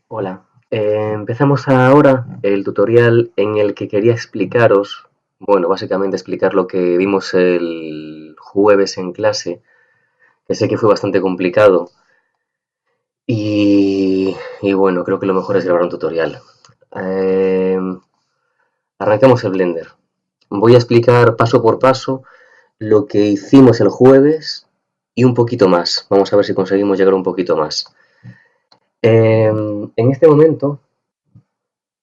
Hola, empezamos ahora el tutorial en el que quería explicaros, bueno, básicamente explicar lo que vimos el jueves en clase, que sé que fue bastante complicado y bueno, creo que lo mejor es grabar un tutorial. Eh, Arrancamos el Blender. Voy a explicar paso por paso lo que hicimos el jueves y un poquito más. Vamos a ver si conseguimos llegar un poquito más. En este momento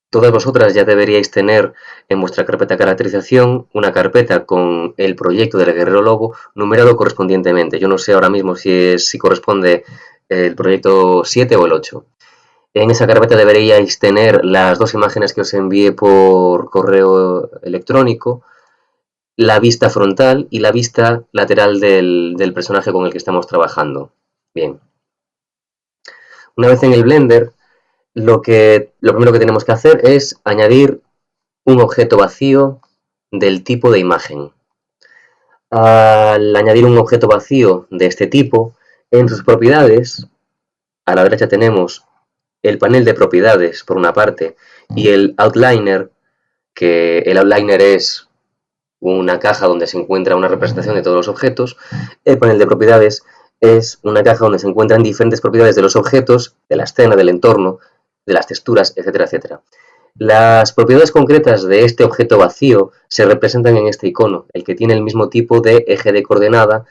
todas vosotras ya deberíais tener en vuestra carpeta caracterización una carpeta con el proyecto del Guerrero Lobo numerado correspondientemente. Yo no sé ahora mismo si corresponde el proyecto 7 o el 8. En esa carpeta deberíais tener las dos imágenes que os envié por correo electrónico, la vista frontal y la vista lateral del personaje con el que estamos trabajando. Bien, una vez en el Blender, lo primero que tenemos que hacer es añadir un objeto vacío del tipo de imagen. Al añadir un objeto vacío de este tipo, en sus propiedades, a la derecha tenemos el panel de propiedades por una parte y el outliner, que el outliner es una caja donde se encuentra una representación de todos los objetos. El panel de propiedades es una caja donde se encuentran diferentes propiedades de los objetos, de la escena, del entorno, de las texturas, etcétera, etcétera. Las propiedades concretas de este objeto vacío se representan en este icono, el que tiene el mismo tipo de eje de coordenada,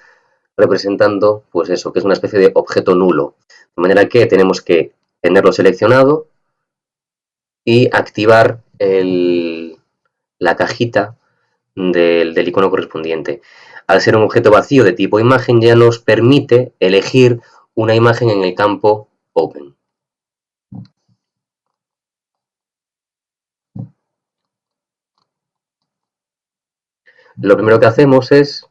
representando, pues eso, que es una especie de objeto nulo. De manera que tenemos que tenerlo seleccionado y activar la cajita del icono correspondiente. Al ser un objeto vacío de tipo imagen, ya nos permite elegir una imagen en el campo Open. Lo primero que hacemos es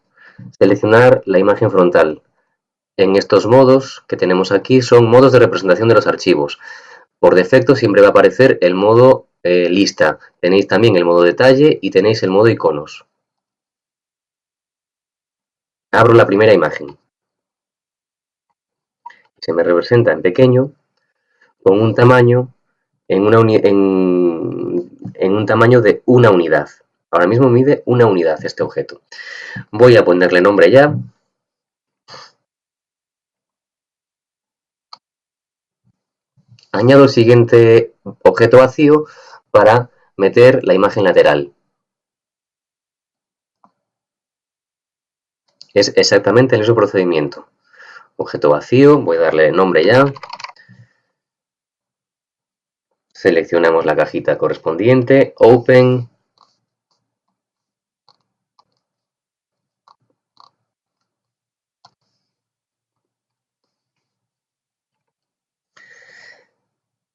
seleccionar la imagen frontal. En estos modos que tenemos aquí son modos de representación de los archivos. Por defecto siempre va a aparecer el modo lista. Tenéis también el modo detalle y tenéis el modo iconos. Abro la primera imagen. Se me representa en pequeño con un tamaño en un tamaño de una unidad. Ahora mismo mide una unidad este objeto. Voy a ponerle nombre ya. Añado el siguiente objeto vacío para meter la imagen lateral. Es exactamente el mismo procedimiento. Objeto vacío, voy a darle nombre ya. Seleccionamos la cajita correspondiente, Open.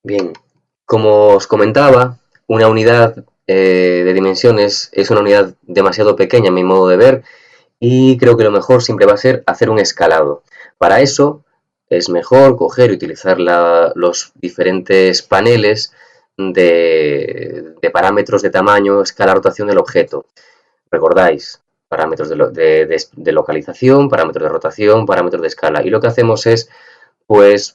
Bien, como os comentaba, una unidad de dimensiones es una unidad demasiado pequeña a mi modo de ver y creo que lo mejor siempre va a ser hacer un escalado. Para eso es mejor coger y utilizar los diferentes paneles de parámetros de tamaño, escala, rotación del objeto. Recordáis, parámetros de localización, parámetros de rotación, parámetros de escala. Y lo que hacemos es, pues,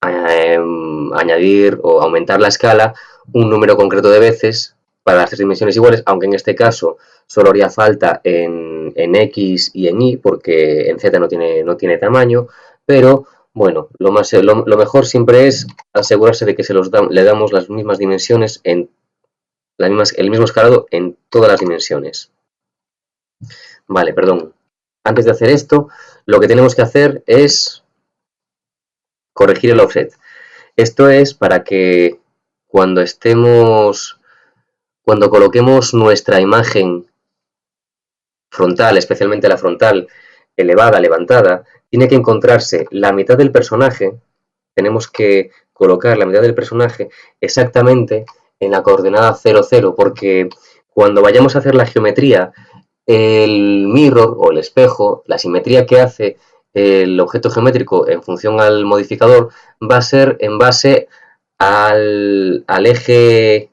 añadir o aumentar la escala un número concreto de veces para las tres dimensiones iguales, aunque en este caso solo haría falta en X y en Y, porque en Z no tiene tamaño, pero bueno, lo mejor siempre es asegurarse de que le damos las mismas dimensiones el mismo escalado en todas las dimensiones. Vale, perdón. Antes de hacer esto, lo que tenemos que hacer es corregir el offset. Esto es para que cuando cuando coloquemos nuestra imagen frontal, especialmente la frontal elevada, levantada, tiene que encontrarse la mitad del personaje, tenemos que colocar la mitad del personaje exactamente en la coordenada 0, 0, porque cuando vayamos a hacer la geometría, el mirror o el espejo, la simetría que hace el objeto geométrico en función al modificador, va a ser en base al eje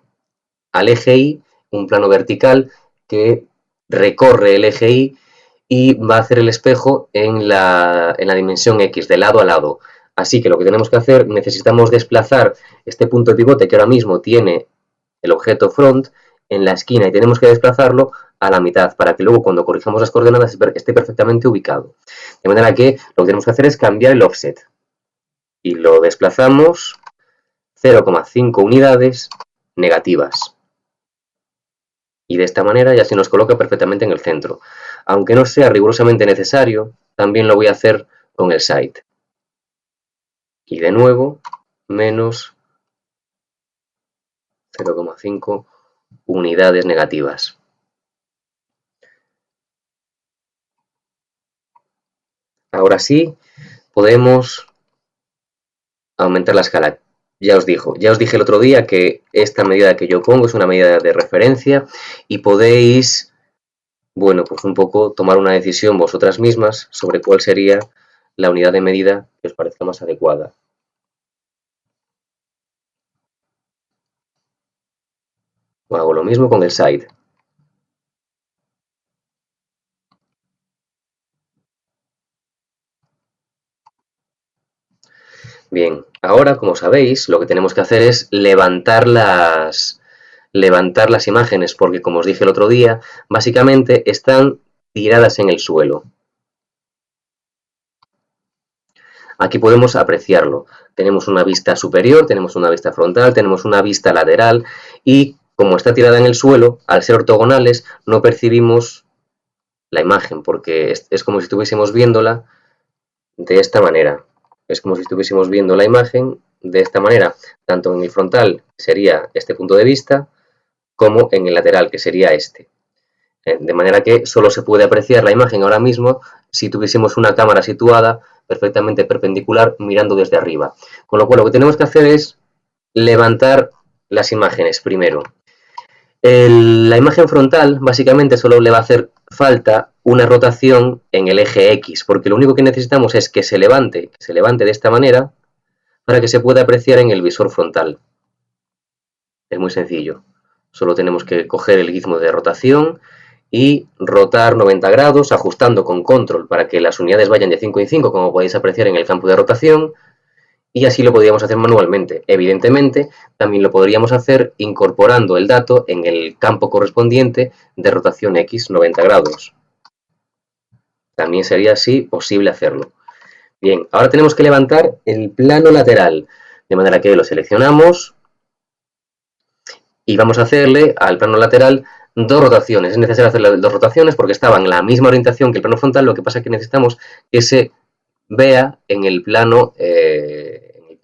Y, un plano vertical que recorre el eje Y y va a hacer el espejo en la dimensión X, de lado a lado. Así que lo que tenemos que hacer, necesitamos desplazar este punto de pivote que ahora mismo tiene el objeto front en la esquina y tenemos que desplazarlo a la mitad para que luego cuando corrijamos las coordenadas esté perfectamente ubicado. De manera que lo que tenemos que hacer es cambiar el offset y lo desplazamos 0,5 unidades negativas. Y de esta manera ya se nos coloca perfectamente en el centro. Aunque no sea rigurosamente necesario, también lo voy a hacer con el side. Y de nuevo, menos 0,5 unidades negativas. Ahora sí, podemos aumentar la escala. Ya os dije el otro día que esta medida que yo pongo es una medida de referencia y podéis, bueno, pues un poco tomar una decisión vosotras mismas sobre cuál sería la unidad de medida que os parezca más adecuada. Hago lo mismo con el side. Bien, ahora, como sabéis, lo que tenemos que hacer es levantar las imágenes, porque como os dije el otro día, básicamente están tiradas en el suelo. Aquí podemos apreciarlo. Tenemos una vista superior, tenemos una vista frontal, tenemos una vista lateral y como está tirada en el suelo, al ser ortogonales, no percibimos la imagen, porque es como si estuviésemos viéndola de esta manera. Es como si estuviésemos viendo la imagen de esta manera, tanto en el frontal, que sería este punto de vista, como en el lateral, que sería este. De manera que solo se puede apreciar la imagen ahora mismo si tuviésemos una cámara situada perfectamente perpendicular mirando desde arriba. Con lo cual lo que tenemos que hacer es levantar las imágenes primero. La imagen frontal básicamente solo le va a hacer falta una rotación en el eje X, porque lo único que necesitamos es que se levante de esta manera para que se pueda apreciar en el visor frontal. Es muy sencillo. Solo tenemos que coger el gizmo de rotación y rotar 90 grados, ajustando con control para que las unidades vayan de 5 en 5, como podéis apreciar en el campo de rotación, y así lo podríamos hacer manualmente. Evidentemente, también lo podríamos hacer incorporando el dato en el campo correspondiente de rotación X 90 grados. También sería así posible hacerlo. Bien, ahora tenemos que levantar el plano lateral, de manera que lo seleccionamos y vamos a hacerle al plano lateral dos rotaciones. Es necesario hacerle dos rotaciones porque estaba en la misma orientación que el plano frontal, lo que pasa es que necesitamos que se vea en el plano, en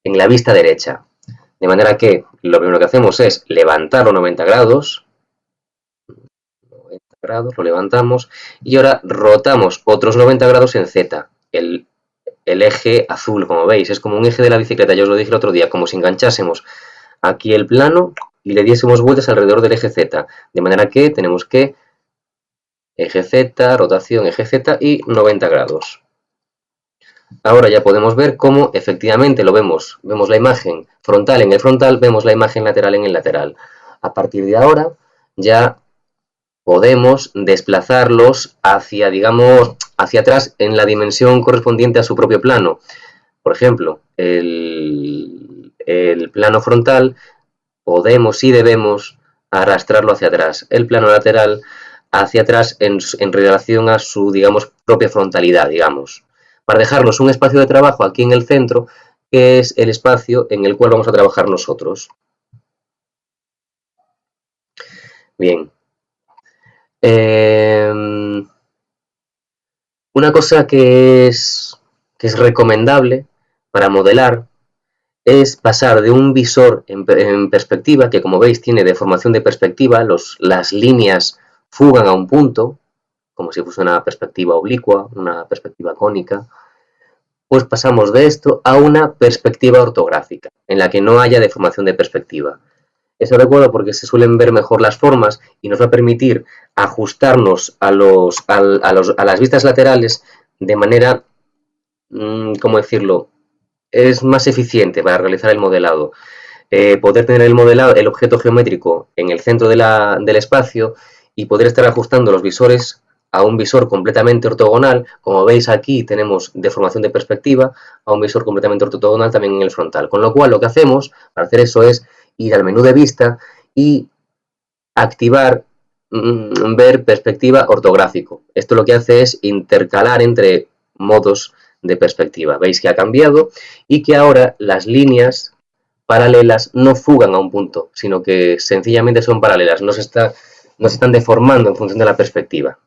la vista derecha. De manera que lo primero que hacemos es levantarlo 90 grados, lo levantamos y ahora rotamos otros 90 grados en Z, el eje azul, como veis, es como un eje de la bicicleta, ya os lo dije el otro día, como si enganchásemos aquí el plano y le diésemos vueltas alrededor del eje Z, de manera que tenemos que eje Z, rotación eje Z y 90 grados. Ahora ya podemos ver cómo efectivamente lo vemos. Vemos la imagen frontal en el frontal, vemos la imagen lateral en el lateral. A partir de ahora ya podemos desplazarlos hacia, digamos, hacia atrás en la dimensión correspondiente a su propio plano. Por ejemplo, el plano frontal podemos y debemos arrastrarlo hacia atrás. El plano lateral hacia atrás en relación a su, digamos, propia frontalidad, digamos. Para dejarnos un espacio de trabajo aquí en el centro, que es el espacio en el cual vamos a trabajar nosotros. Bien. Una cosa que es recomendable para modelar es pasar de un visor en perspectiva, que como veis tiene deformación de perspectiva, las líneas fugan a un punto, como si fuese una perspectiva oblicua, una perspectiva cónica, pues pasamos de esto a una perspectiva ortográfica, en la que no haya deformación de perspectiva. Eso recuerdo porque se suelen ver mejor las formas y nos va a permitir ajustarnos a las vistas laterales de manera, ¿cómo decirlo?, es más eficiente para realizar el modelado. Poder tener el objeto geométrico en el centro del espacio y poder estar ajustando los visores a un visor completamente ortogonal. Como veis aquí tenemos deformación de perspectiva, a un visor completamente ortogonal también en el frontal. Con lo cual lo que hacemos para hacer eso es ir al menú de vista y activar ver perspectiva ortográfico. Esto lo que hace es intercalar entre modos de perspectiva. Veis que ha cambiado y que ahora las líneas paralelas no fugan a un punto, sino que sencillamente son paralelas, no se están deformando en función de la perspectiva.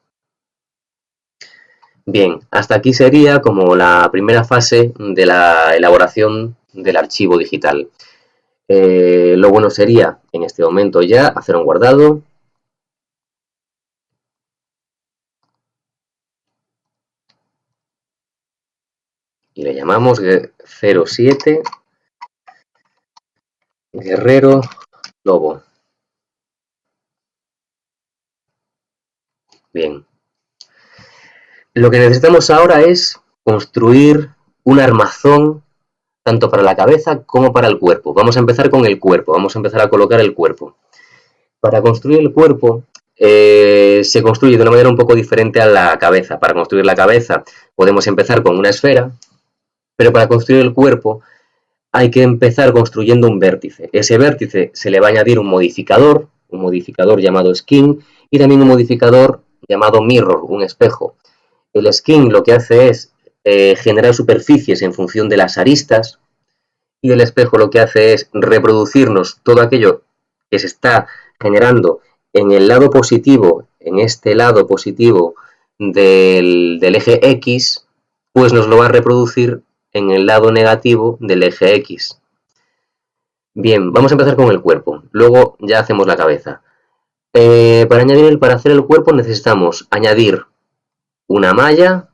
Bien, hasta aquí sería como la primera fase de la elaboración del archivo digital. Lo bueno sería, en este momento ya, hacer un guardado. Y le llamamos 07 Guerrero Lobo. Bien. Lo que necesitamos ahora es construir un armazón tanto para la cabeza como para el cuerpo. Vamos a empezar con el cuerpo, vamos a empezar a colocar el cuerpo. Para construir el cuerpo se construye de una manera un poco diferente a la cabeza. Para construir la cabeza podemos empezar con una esfera, pero para construir el cuerpo hay que empezar construyendo un vértice. Ese vértice se le va a añadir un modificador llamado skin y también un modificador llamado mirror, un espejo. El skin lo que hace es generar superficies en función de las aristas y el espejo lo que hace es reproducirnos todo aquello que se está generando en el lado positivo, en este lado positivo del eje X, pues nos lo va a reproducir en el lado negativo del eje X. Bien, vamos a empezar con el cuerpo, luego ya hacemos la cabeza. Para hacer el cuerpo necesitamos añadir una malla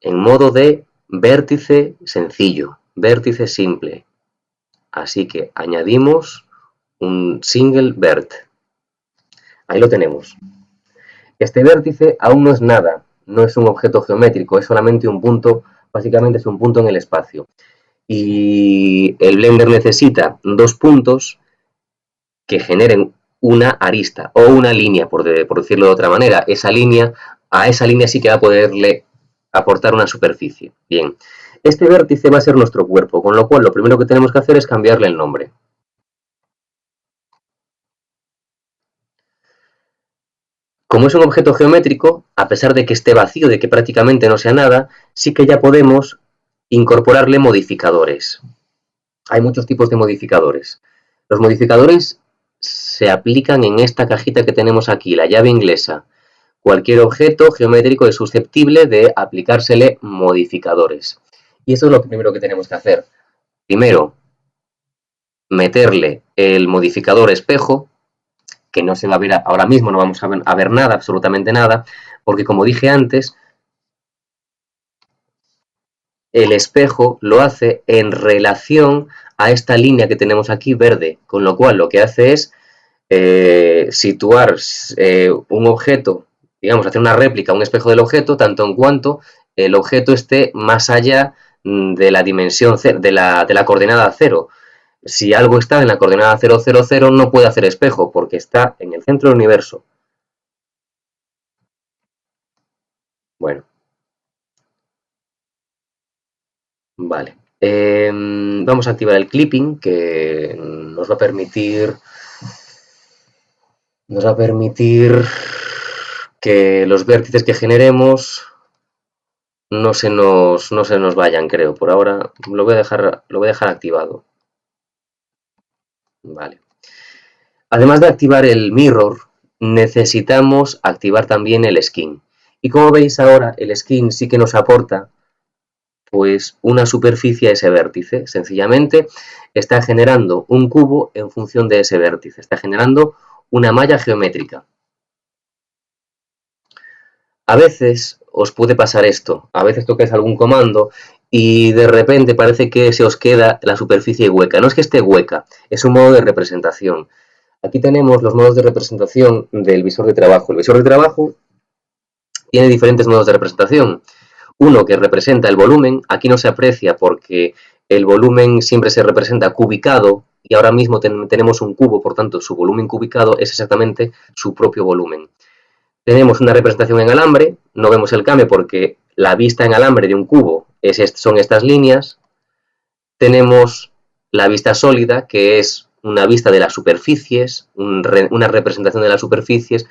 en modo de vértice sencillo, vértice simple. Así que añadimos un single vert. Ahí lo tenemos. Este vértice aún no es nada, no es un objeto geométrico, es solamente un punto, básicamente es un punto en el espacio. Y el Blender necesita dos puntos que generen una arista o una línea, por decirlo de otra manera. A esa línea sí que va a poderle aportar una superficie. Bien, este vértice va a ser nuestro cuerpo, con lo cual lo primero que tenemos que hacer es cambiarle el nombre. Como es un objeto geométrico, a pesar de que esté vacío, de que prácticamente no sea nada, sí que ya podemos incorporarle modificadores. Hay muchos tipos de modificadores. Los modificadores se aplican en esta cajita que tenemos aquí, la llave inglesa. Cualquier objeto geométrico es susceptible de aplicársele modificadores. Y eso es lo primero que tenemos que hacer. Primero, meterle el modificador espejo, que no se va a ver ahora mismo, no vamos a ver nada, absolutamente nada, porque como dije antes, el espejo lo hace en relación a esta línea que tenemos aquí verde, con lo cual lo que hace es situar un objeto, digamos, hacer una réplica, un espejo del objeto, tanto en cuanto el objeto esté más allá de la dimensión, de la coordenada 0. Si algo está en la coordenada 0, 0, 0, no puede hacer espejo, porque está en el centro del universo. Bueno. Vale. Vamos a activar el clipping, que nos va a permitir que los vértices que generemos no se nos vayan, creo. Por ahora lo voy a dejar activado. Vale. Además de activar el mirror, necesitamos activar también el skin. Y como veis ahora, el skin sí que nos aporta pues una superficie a ese vértice. Sencillamente está generando un cubo en función de ese vértice. Está generando una malla geométrica. A veces os puede pasar esto. A veces tocáis algún comando y de repente parece que se os queda la superficie hueca. No es que esté hueca, es un modo de representación. Aquí tenemos los modos de representación del visor de trabajo. El visor de trabajo tiene diferentes modos de representación. Uno que representa el volumen, aquí no se aprecia porque el volumen siempre se representa cubicado y ahora mismo tenemos un cubo, por tanto su volumen cubicado es exactamente su propio volumen. Tenemos una representación en alambre, no vemos el cambio porque la vista en alambre de un cubo son estas líneas. Tenemos la vista sólida, que es una vista de las superficies, una representación de las superficies,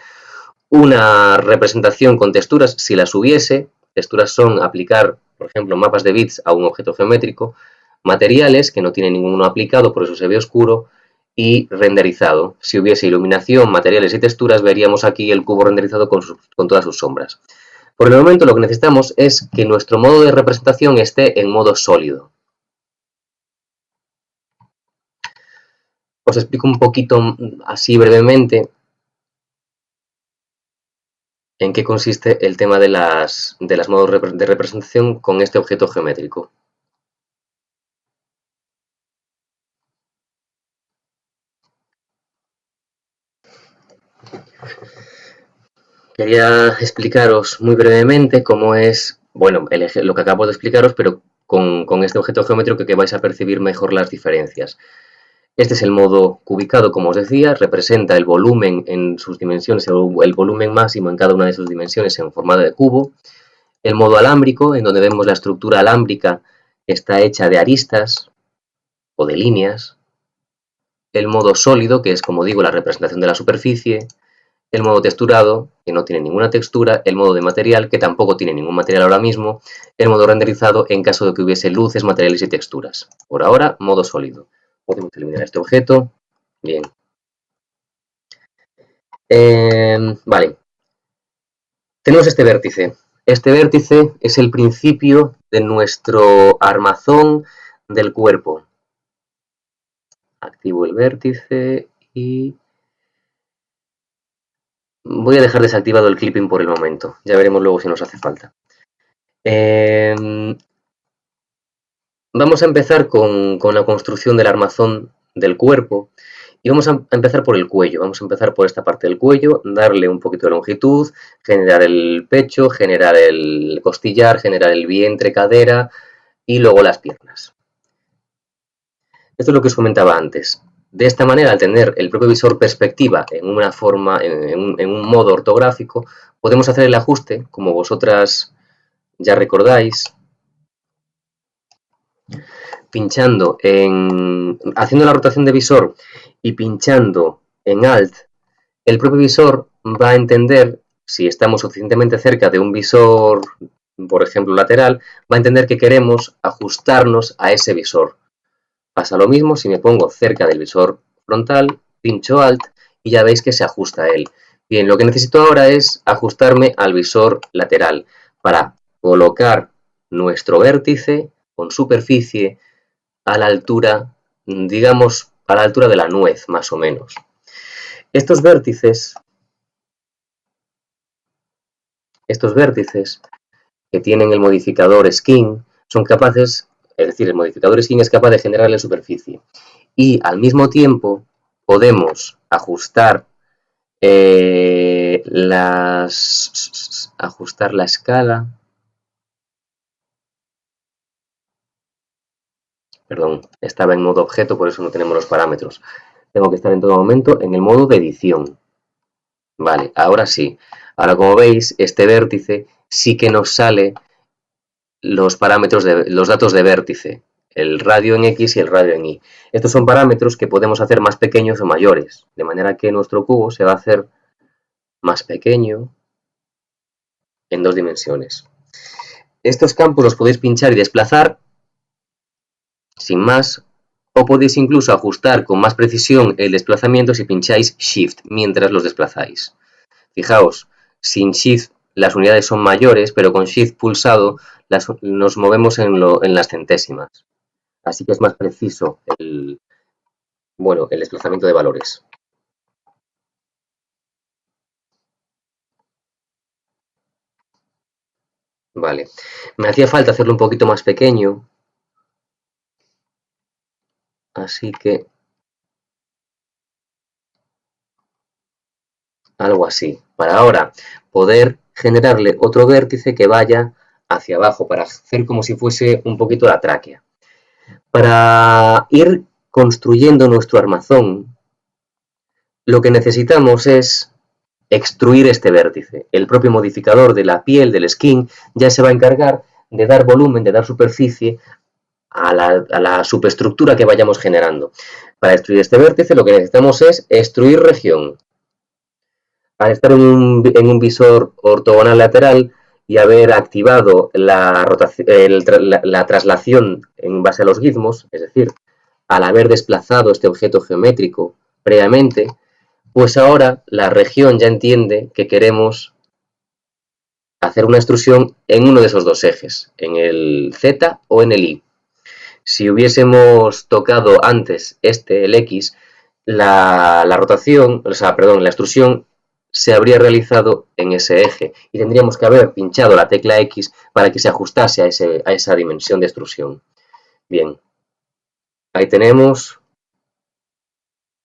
una representación con texturas, si las hubiese. Texturas son aplicar, por ejemplo, mapas de bits a un objeto geométrico, materiales, que no tiene ninguno aplicado, por eso se ve oscuro, y renderizado. Si hubiese iluminación, materiales y texturas, veríamos aquí el cubo renderizado con todas sus sombras. Por el momento lo que necesitamos es que nuestro modo de representación esté en modo sólido. Os explico un poquito así brevemente en qué consiste el tema de las modos de representación con este objeto geométrico. Quería explicaros muy brevemente cómo es, bueno, lo que acabo de explicaros, pero con este objeto geométrico que vais a percibir mejor las diferencias. Este es el modo cubicado, como os decía, representa el volumen en sus dimensiones, el volumen máximo en cada una de sus dimensiones en forma de cubo. El modo alámbrico, en donde vemos la estructura alámbrica, está hecha de aristas o de líneas. El modo sólido, que es, como digo, la representación de la superficie. El modo texturado, que no tiene ninguna textura. El modo de material, que tampoco tiene ningún material ahora mismo. El modo renderizado, en caso de que hubiese luces, materiales y texturas. Por ahora, modo sólido. Podemos eliminar este objeto. Bien. Vale. Tenemos este vértice. Este vértice es el principio de nuestro armazón del cuerpo. Activo el vértice y voy a dejar desactivado el clipping por el momento. Ya veremos luego si nos hace falta. Vamos a empezar con la construcción del armazón del cuerpo y vamos a empezar por el cuello. Vamos a empezar por esta parte del cuello, darle un poquito de longitud, generar el pecho, generar el costillar, generar el vientre, cadera y luego las piernas. Esto es lo que os comentaba antes. De esta manera, al tener el propio visor perspectiva en una forma, en un modo ortográfico, podemos hacer el ajuste, como vosotras ya recordáis, haciendo la rotación de visor y pinchando en Alt, el propio visor va a entender, si estamos suficientemente cerca de un visor, por ejemplo lateral, va a entender que queremos ajustarnos a ese visor. Pasa lo mismo si me pongo cerca del visor frontal, pincho Alt y ya veis que se ajusta a él. Bien, lo que necesito ahora es ajustarme al visor lateral para colocar nuestro vértice con superficie a la altura, digamos, a la altura de la nuez, más o menos. Estos vértices que tienen el modificador Skin son capaces, es decir, el modificador Skin es capaz de generarle superficie. Y al mismo tiempo podemos ajustar ajustar la escala. Perdón, estaba en modo objeto, por eso no tenemos los parámetros. Tengo que estar en todo momento en el modo de edición. Vale, ahora sí. Ahora, como veis, este vértice sí que nos sale los parámetros los datos de vértice, el radio en X y el radio en Y. Estos son parámetros que podemos hacer más pequeños o mayores, de manera que nuestro cubo se va a hacer más pequeño en 2 dimensiones. Estos campos los podéis pinchar y desplazar sin más, o podéis incluso ajustar con más precisión el desplazamiento si pincháis Shift mientras los desplazáis. Fijaos, sin Shift las unidades son mayores, pero con Shift pulsado nos movemos en las centésimas. Así que es más preciso el desplazamiento de valores. Vale, me hacía falta hacerlo un poquito más pequeño, así que algo así. Para ahora poder generarle otro vértice que vaya hacia abajo, para hacer como si fuese un poquito la tráquea. Para ir construyendo nuestro armazón, lo que necesitamos es extruir este vértice. El propio modificador de la piel, del skin, ya se va a encargar de dar volumen, de dar superficie a la superestructura que vayamos generando. Para extruir este vértice lo que necesitamos es extruir región. Al estar en un visor ortogonal lateral y haber activado la traslación en base a los gizmos, es decir, al haber desplazado este objeto geométrico previamente, pues ahora la región ya entiende que queremos hacer una extrusión en uno de esos dos ejes, en el Z o en el Y. Si hubiésemos tocado antes el X, la rotación, o sea, perdón, la extrusión se habría realizado en ese eje y tendríamos que haber pinchado la tecla X para que se ajustase a esa dimensión de extrusión. Bien, ahí tenemos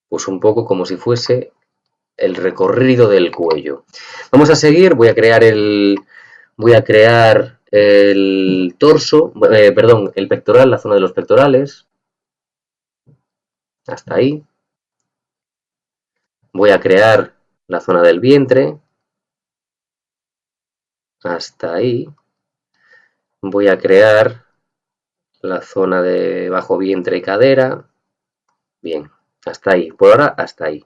pues un poco como si fuese el recorrido del cuello. Vamos a seguir, voy a crear el torso, perdón, el pectoral, la zona de los pectorales, hasta ahí. Voy a crear la zona del vientre, hasta ahí. Voy a crear la zona de bajo vientre y cadera. Bien, hasta ahí. Por ahora, hasta ahí.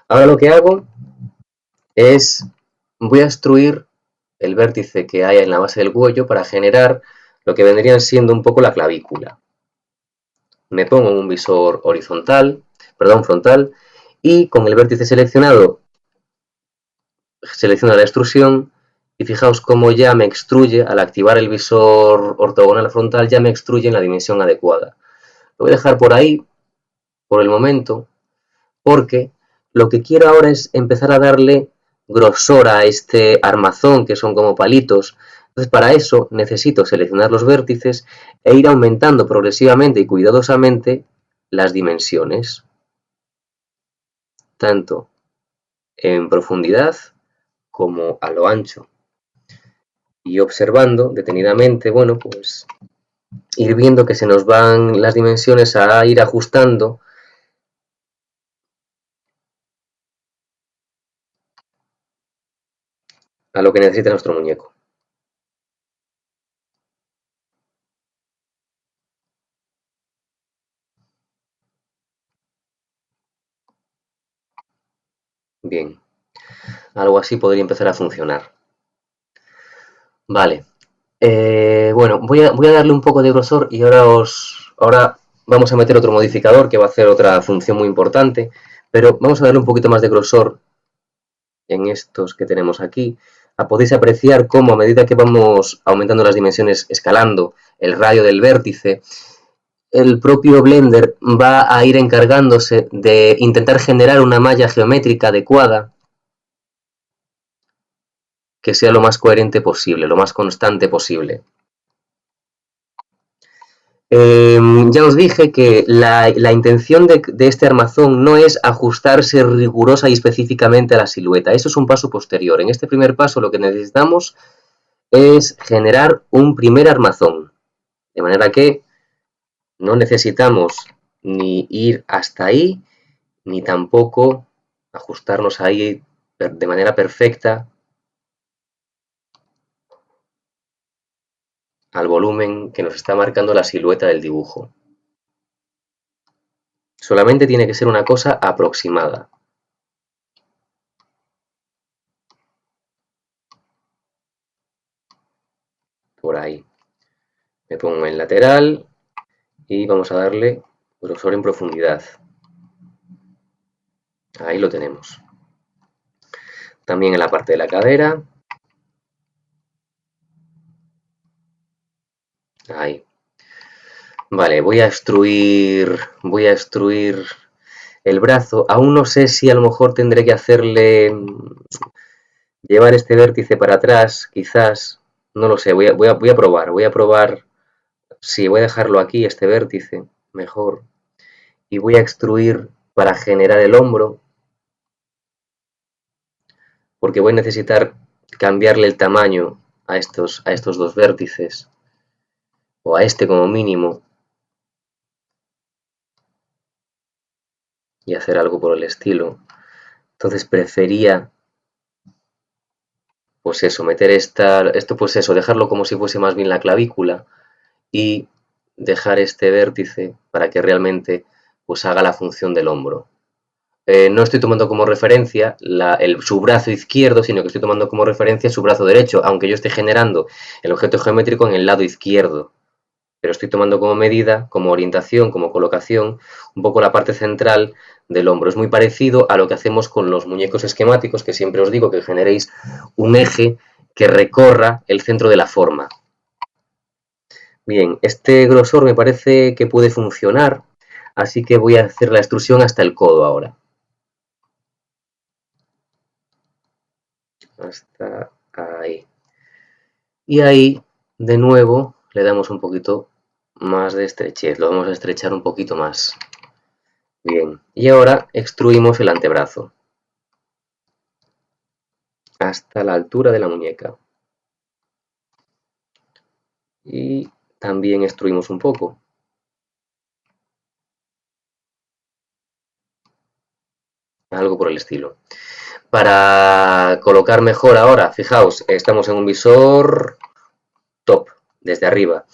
Ahora lo que hago es, voy a extruir el vértice que hay en la base del cuello para generar lo que vendría siendo un poco la clavícula. Me pongo un visor frontal, y con el vértice seleccionado, selecciono la extrusión y fijaos cómo ya me extruye, al activar el visor ortogonal frontal, ya me extruye en la dimensión adecuada. Lo voy a dejar por ahí, por el momento, porque lo que quiero ahora es empezar a darle grosor a este armazón, que son como palitos. Entonces, para eso necesito seleccionar los vértices e ir aumentando progresivamente y cuidadosamente las dimensiones, tanto en profundidad como a lo ancho. Y observando detenidamente, bueno, pues ir viendo que se nos van las dimensiones a ir ajustando a lo que necesita nuestro muñeco. Bien, algo así podría empezar a funcionar. Vale, bueno, voy a darle un poco de grosor y ahora vamos a meter otro modificador que va a hacer otra función muy importante, pero vamos a darle un poquito más de grosor en estos que tenemos aquí. Podéis apreciar cómo a medida que vamos aumentando las dimensiones, escalando el radio del vértice, el propio Blender va a ir encargándose de intentar generar una malla geométrica adecuada que sea lo más coherente posible, lo más constante posible. Ya os dije que la intención de este armazón no es ajustarse rigurosa y específicamente a la silueta, eso es un paso posterior. En este primer paso lo que necesitamos es generar un primer armazón, de manera que no necesitamos ni ir hasta ahí, ni tampoco ajustarnos ahí de manera perfecta al volumen que nos está marcando la silueta del dibujo. Solamente tiene que ser una cosa aproximada. Por ahí. Me pongo en lateral y vamos a darle grosor en profundidad. Ahí lo tenemos. También en la parte de la cadera. Ahí. Vale, voy a extruir el brazo. Aún no sé si a lo mejor tendré que hacerle llevar este vértice para atrás, quizás. No lo sé, voy a probar. Sí, voy a dejarlo aquí, este vértice, mejor. Y voy a extruir para generar el hombro, porque voy a necesitar cambiarle el tamaño a estos dos vértices, o a este como mínimo, y hacer algo por el estilo. Entonces prefería pues eso, meter esto pues eso, dejarlo como si fuese más bien la clavícula y dejar este vértice para que realmente pues haga la función del hombro. No estoy tomando como referencia su brazo izquierdo, sino que estoy tomando como referencia su brazo derecho, aunque yo esté generando el objeto geométrico en el lado izquierdo. Pero estoy tomando como medida, como orientación, como colocación, un poco la parte central del hombro. Es muy parecido a lo que hacemos con los muñecos esquemáticos, que siempre os digo que generéis un eje que recorra el centro de la forma. Bien, este grosor me parece que puede funcionar, así que voy a hacer la extrusión hasta el codo ahora. Hasta ahí. Y ahí, de nuevo, le damos un poquito más de estrechez, lo vamos a estrechar un poquito más. Bien, y ahora extruimos el antebrazo hasta la altura de la muñeca. Y también extruimos un poco. Algo por el estilo. Para colocar mejor ahora, fijaos, estamos en un visor top, desde arriba.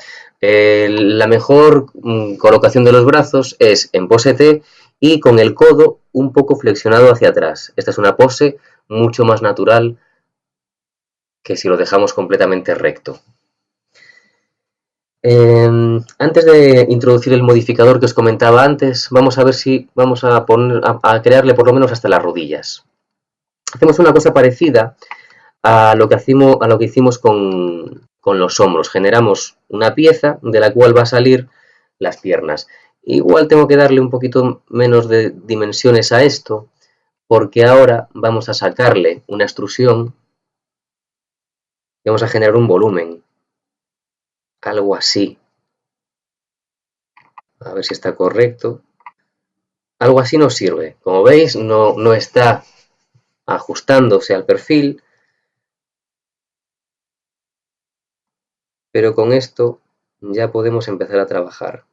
La mejor colocación de los brazos es en pose T y con el codo un poco flexionado hacia atrás. Esta es una pose mucho más natural que si lo dejamos completamente recto. Antes de introducir el modificador que os comentaba antes, vamos a ver si vamos a crearle por lo menos hasta las rodillas. Hacemos una cosa parecida a lo que hicimos con los hombros. Generamos una pieza de la cual va a salir las piernas. Igual tengo que darle un poquito menos de dimensiones a esto, porque ahora vamos a sacarle una extrusión y vamos a generar un volumen. Algo así. A ver si está correcto. Algo así nos sirve. Como veis, no está ajustándose al perfil, pero con esto ya podemos empezar a trabajar.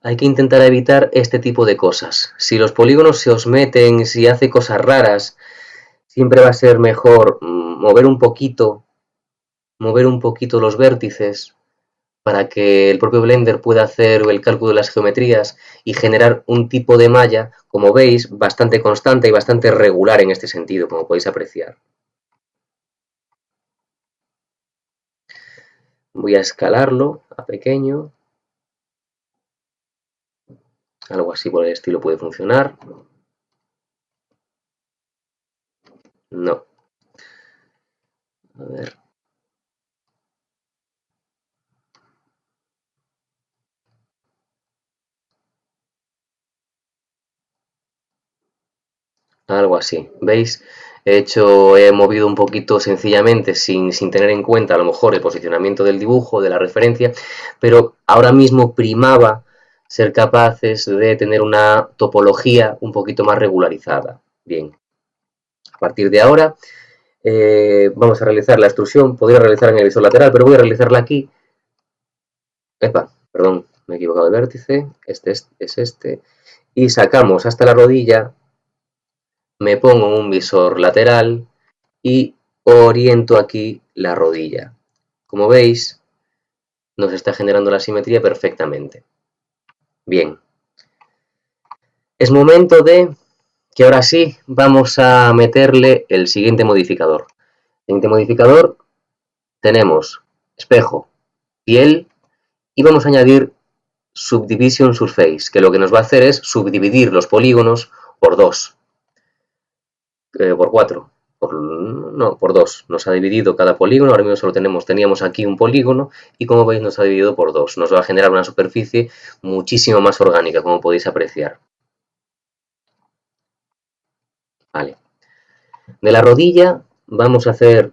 Hay que intentar evitar este tipo de cosas. Si los polígonos se os meten, si hace cosas raras, siempre va a ser mejor mover un poquito los vértices para que el propio Blender pueda hacer el cálculo de las geometrías y generar un tipo de malla, como veis, bastante constante y bastante regular en este sentido, como podéis apreciar. Voy a escalarlo a pequeño, algo así por el estilo puede funcionar. No. A ver. Algo así, ¿veis? He movido un poquito sencillamente sin tener en cuenta a lo mejor el posicionamiento del dibujo, de la referencia, pero ahora mismo primaba ser capaces de tener una topología un poquito más regularizada. Bien, a partir de ahora vamos a realizar la extrusión, podría realizar en el visor lateral, pero voy a realizarla aquí. Epa, perdón, me he equivocado de vértice, este es este, y sacamos hasta la rodilla, me pongo en un visor lateral y oriento aquí la rodilla. Como veis, nos está generando la simetría perfectamente. Bien, es momento de que ahora sí vamos a meterle el siguiente modificador. El siguiente modificador tenemos espejo, piel y vamos a añadir Subdivision Surface, que lo que nos va a hacer es subdividir los polígonos por 2, por 4, no, por 2. Nos ha dividido cada polígono, ahora mismo solo teníamos aquí un polígono y como veis nos ha dividido por 2. Nos va a generar una superficie muchísimo más orgánica, como podéis apreciar. Vale. De la rodilla vamos a hacer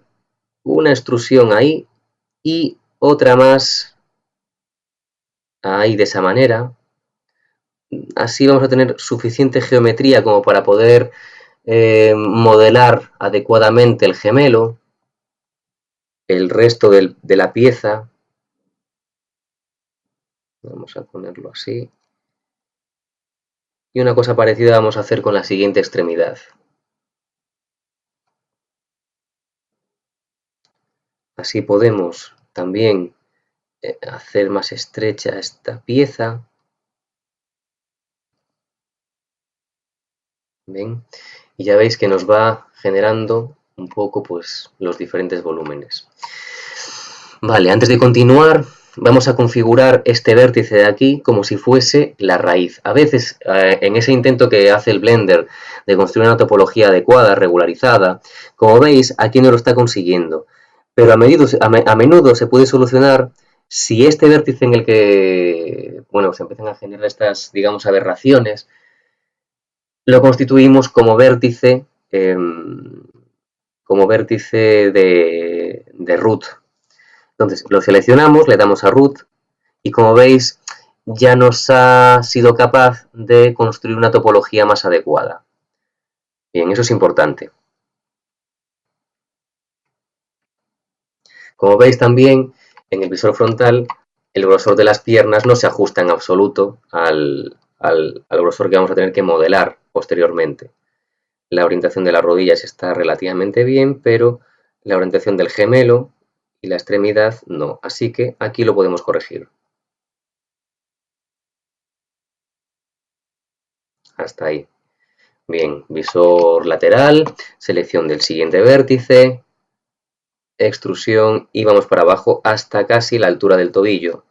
una extrusión ahí y otra más ahí de esa manera. Así vamos a tener suficiente geometría como para poder modelar adecuadamente el gemelo, el resto de la pieza. Vamos a ponerlo así. Y una cosa parecida vamos a hacer con la siguiente extremidad. Así podemos también hacer más estrecha esta pieza. ¿Ven? Y ya veis que nos va generando un poco pues los diferentes volúmenes. Vale, antes de continuar vamos a configurar este vértice de aquí como si fuese la raíz. A veces en ese intento que hace el Blender de construir una topología adecuada, regularizada, como veis aquí no lo está consiguiendo. Pero a menudo se puede solucionar si este vértice en el que, bueno, se empiezan a generar estas, digamos, aberraciones, lo constituimos como vértice de root. Entonces lo seleccionamos, le damos a root y como veis ya nos ha sido capaz de construir una topología más adecuada. Bien, eso es importante. Como veis también en el visor frontal el grosor de las piernas no se ajusta en absoluto al grosor que vamos a tener que modelar posteriormente. La orientación de las rodillas está relativamente bien, pero la orientación del gemelo y la extremidad no. Así que aquí lo podemos corregir. Hasta ahí. Bien, visor lateral, selección del siguiente vértice, extrusión y vamos para abajo hasta casi la altura del tobillo.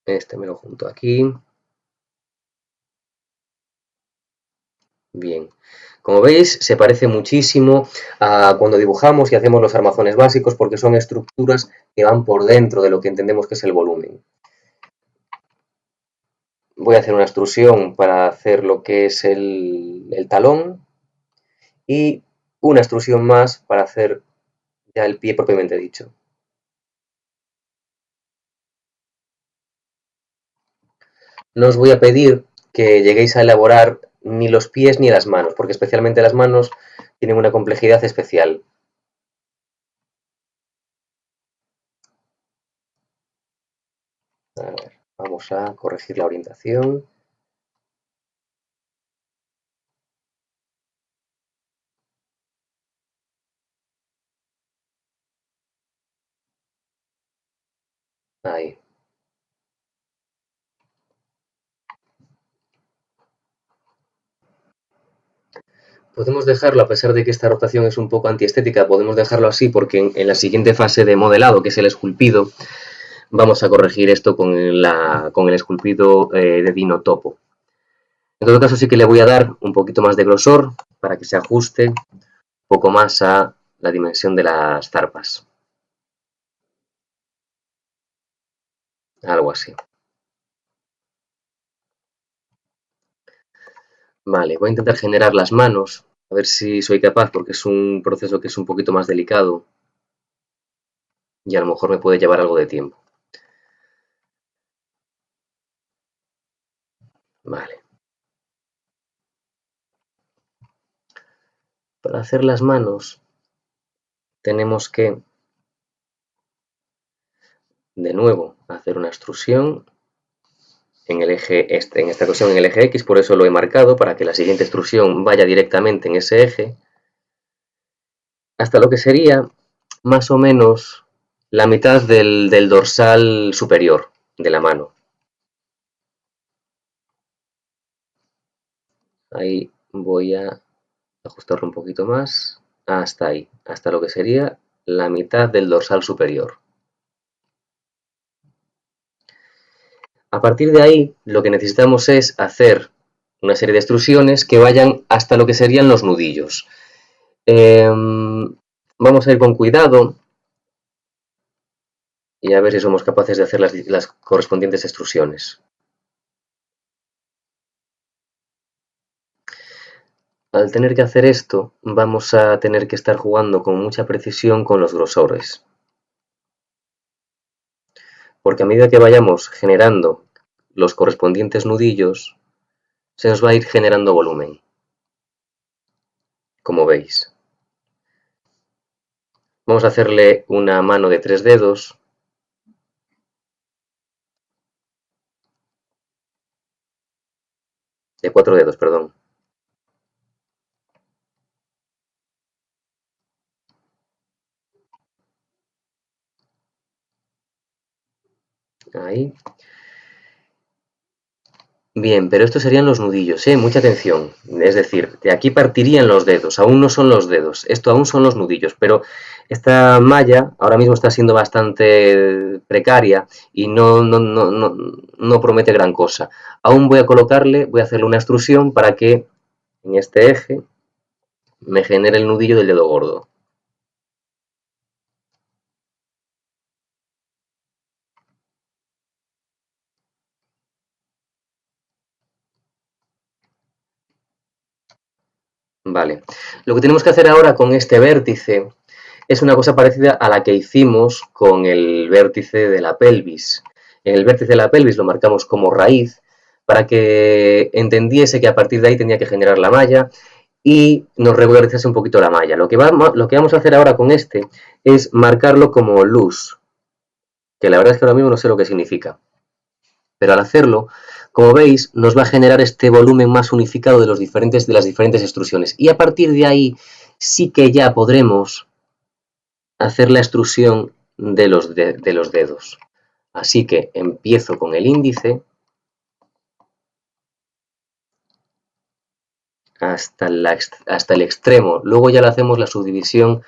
Este me lo junto aquí. Bien. Como veis, se parece muchísimo a cuando dibujamos y hacemos los armazones básicos porque son estructuras que van por dentro de lo que entendemos que es el volumen. Voy a hacer una extrusión para hacer lo que es el talón y una extrusión más para hacer ya el pie propiamente dicho. No os voy a pedir que lleguéis a elaborar ni los pies ni las manos, porque especialmente las manos tienen una complejidad especial. A ver, vamos a corregir la orientación. Ahí. Podemos dejarlo, a pesar de que esta rotación es un poco antiestética, podemos dejarlo así porque en la siguiente fase de modelado, que es el esculpido, vamos a corregir esto con el esculpido de Dino Topo. En todo caso sí que le voy a dar un poquito más de grosor para que se ajuste un poco más a la dimensión de las zarpas. Algo así. Vale, voy a intentar generar las manos, a ver si soy capaz, porque es un proceso que es un poquito más delicado y a lo mejor me puede llevar algo de tiempo. Vale. Para hacer las manos tenemos que, de nuevo, hacer una extrusión en el eje este, en esta ocasión en el eje X, por eso lo he marcado, para que la siguiente extrusión vaya directamente en ese eje, hasta lo que sería más o menos la mitad del dorsal superior de la mano. Ahí voy a ajustarlo un poquito más, hasta ahí, hasta lo que sería la mitad del dorsal superior. A partir de ahí, lo que necesitamos es hacer una serie de extrusiones que vayan hasta lo que serían los nudillos. Vamos a ir con cuidado y a ver si somos capaces de hacer las correspondientes extrusiones. Al tener que hacer esto, vamos a tener que estar jugando con mucha precisión con los grosores. Porque a medida que vayamos generando los correspondientes nudillos, se nos va a ir generando volumen, como veis. Vamos a hacerle una mano de 3 dedos. de 4 dedos, perdón. Ahí. Bien, pero estos serían los nudillos, ¿eh? Mucha atención. Es decir, de aquí partirían los dedos, aún no son los dedos, esto aún son los nudillos, pero esta malla ahora mismo está siendo bastante precaria y no promete gran cosa. Aún voy a hacerle una extrusión para que en este eje me genere el nudillo del dedo gordo. Vale. Lo que tenemos que hacer ahora con este vértice es una cosa parecida a la que hicimos con el vértice de la pelvis. En el vértice de la pelvis lo marcamos como raíz para que entendiese que a partir de ahí tenía que generar la malla y nos regularizase un poquito la malla. Lo que vamos a hacer ahora con este es marcarlo como luz, que la verdad es que ahora mismo no sé lo que significa. Pero al hacerlo, como veis, nos va a generar este volumen más unificado de las diferentes extrusiones. Y a partir de ahí sí que ya podremos hacer la extrusión de los dedos. Así que empiezo con el índice hasta el extremo. Luego ya le hacemos la subdivisión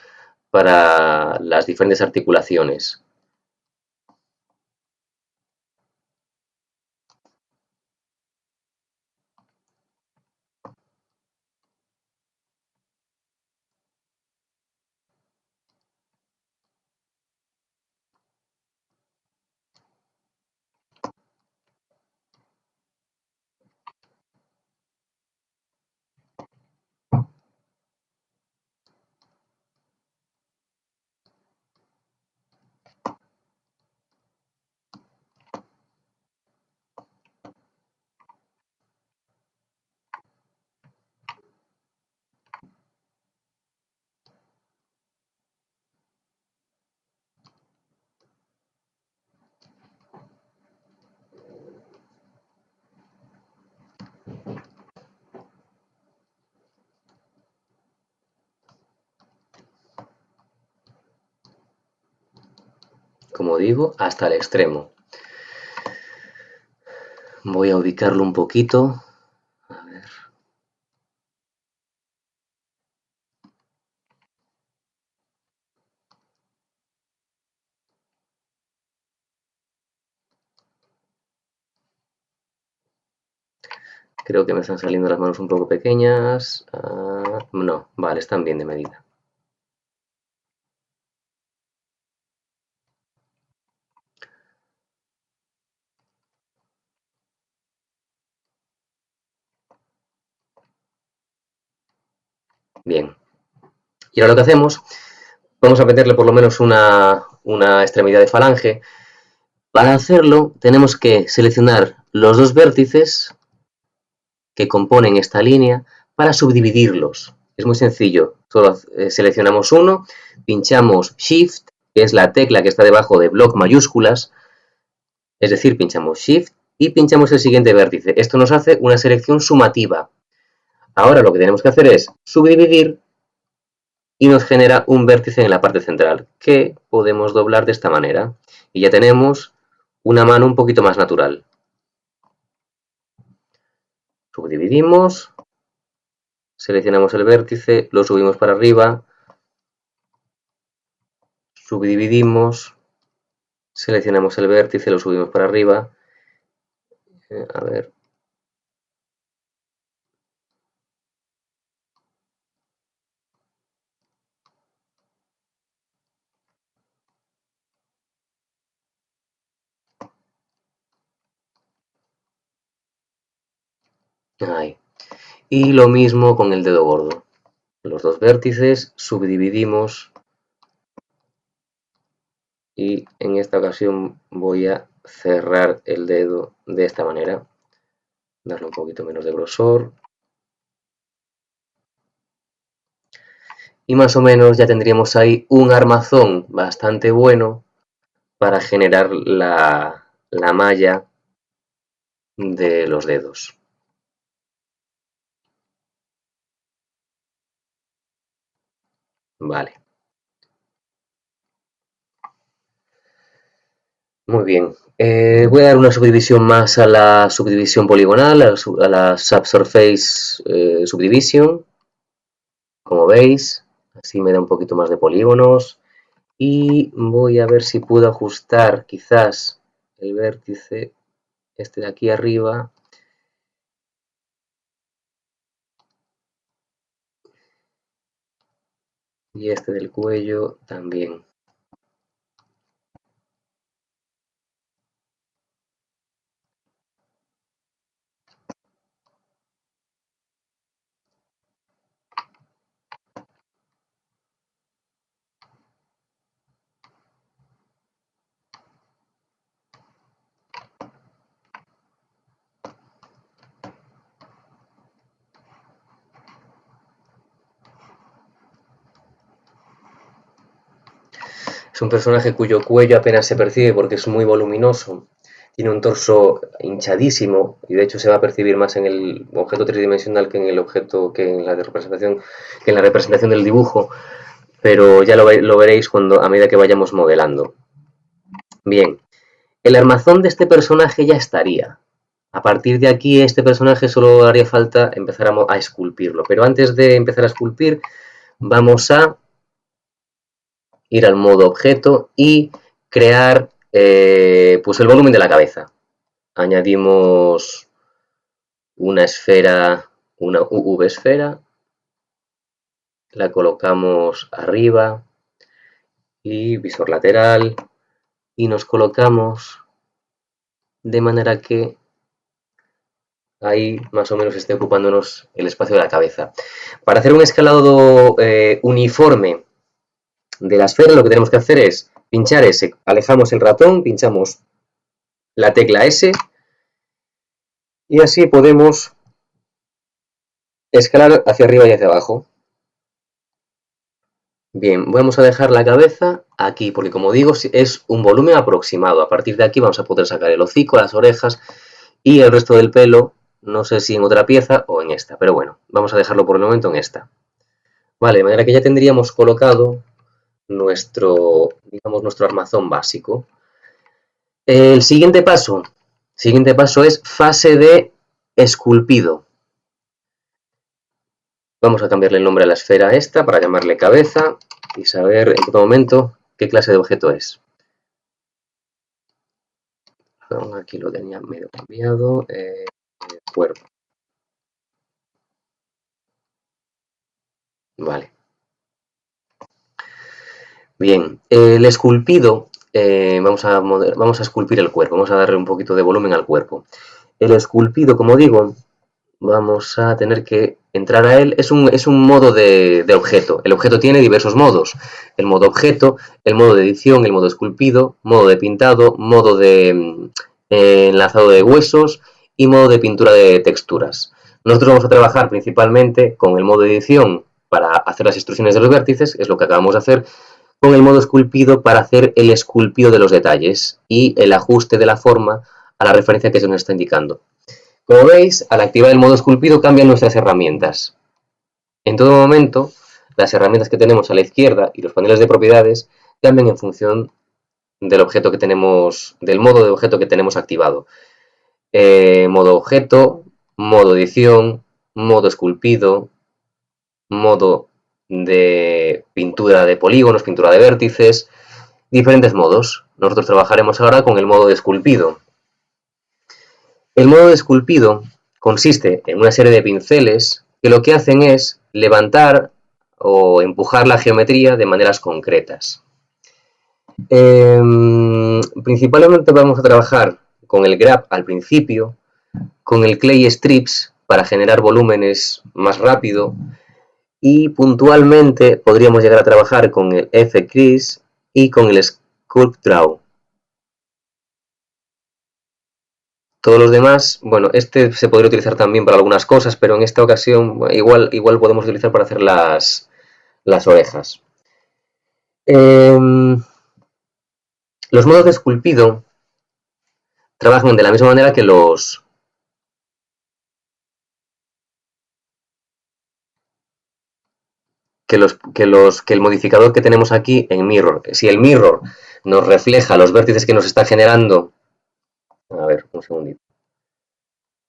para las diferentes articulaciones. Como digo, hasta el extremo. Voy a ubicarlo un poquito. A ver. Creo que me están saliendo las manos un poco pequeñas. No, vale, están bien de medida. Bien. Y ahora lo que hacemos, vamos a meterle por lo menos una extremidad de falange. Para hacerlo tenemos que seleccionar los dos vértices que componen esta línea para subdividirlos. Es muy sencillo, solo seleccionamos uno, pinchamos Shift, que es la tecla que está debajo de bloc mayúsculas, es decir, pinchamos Shift y pinchamos el siguiente vértice. Esto nos hace una selección sumativa. Ahora lo que tenemos que hacer es subdividir y nos genera un vértice en la parte central que podemos doblar de esta manera. Y ya tenemos una mano un poquito más natural. Subdividimos, seleccionamos el vértice, lo subimos para arriba, subdividimos, seleccionamos el vértice, lo subimos para arriba. A ver. Ahí. Y lo mismo con el dedo gordo. Los dos vértices, subdividimos y en esta ocasión voy a cerrar el dedo de esta manera, darle un poquito menos de grosor y más o menos ya tendríamos ahí un armazón bastante bueno para generar la malla de los dedos. Vale. Muy bien. Voy a dar una subdivisión más a la subdivisión poligonal, a la subsurface subdivision, como veis. Así me da un poquito más de polígonos. Y voy a ver si puedo ajustar quizás el vértice, este de aquí arriba. Y este del cuello también. Es un personaje cuyo cuello apenas se percibe porque es muy voluminoso. Tiene un torso hinchadísimo y de hecho se va a percibir más en el objeto tridimensional que en el objeto que en la representación, que en la representación del dibujo, pero ya lo veréis cuando a medida que vayamos modelando. Bien, el armazón de este personaje ya estaría. A partir de aquí, este personaje solo haría falta empezar a esculpirlo. Pero antes de empezar a esculpir, vamos a ir al modo objeto y crear pues el volumen de la cabeza. Añadimos una esfera, una UV esfera, la colocamos arriba y visor lateral y nos colocamos de manera que ahí más o menos esté ocupándonos el espacio de la cabeza. Para hacer un escalado uniforme de la esfera, lo que tenemos que hacer es pinchar S, alejamos el ratón, pinchamos la tecla S y así podemos escalar hacia arriba y hacia abajo. Bien, vamos a dejar la cabeza aquí, porque como digo, es un volumen aproximado. A partir de aquí vamos a poder sacar el hocico, las orejas y el resto del pelo, no sé si en otra pieza o en esta, pero bueno, vamos a dejarlo por el momento en esta. Vale, de manera que ya tendríamos colocado nuestro, digamos, nuestro armazón básico. El siguiente paso es fase de esculpido. Vamos a cambiarle el nombre a la esfera esta para llamarle cabeza y saber en todo momento qué clase de objeto es. Aquí lo tenía medio cambiado. Cuerpo. Vale. Bien, el esculpido, vamos a esculpir el cuerpo, vamos a darle un poquito de volumen al cuerpo. El esculpido, como digo, vamos a tener que entrar a él. Es un modo de objeto. El objeto tiene diversos modos. El modo objeto, el modo de edición, el modo esculpido, modo de pintado, modo de enlazado de huesos y modo de pintura de texturas. Nosotros vamos a trabajar principalmente con el modo de edición para hacer las instrucciones de los vértices, es lo que acabamos de hacer, con el modo esculpido para hacer el esculpido de los detalles y el ajuste de la forma a la referencia que se nos está indicando. Como veis, al activar el modo esculpido cambian nuestras herramientas. En todo momento, las herramientas que tenemos a la izquierda y los paneles de propiedades cambian en función del objeto que tenemos, del modo de objeto que tenemos activado. Modo objeto, modo edición, modo esculpido, modo de pintura de polígonos, pintura de vértices, diferentes modos. Nosotros trabajaremos ahora con el modo de esculpido. El modo de esculpido consiste en una serie de pinceles que lo que hacen es levantar o empujar la geometría de maneras concretas. Principalmente vamos a trabajar con el grab al principio, con el clay strips para generar volúmenes más rápido y puntualmente podríamos llegar a trabajar con el F-Crease y con el Sculpt Draw. Todos los demás, bueno, este se podría utilizar también para algunas cosas, pero en esta ocasión igual podemos utilizar para hacer las orejas. Los modos de esculpido trabajan de la misma manera que que el modificador que tenemos aquí en mirror. Si el mirror nos refleja los vértices que nos está generando, a ver, un segundito.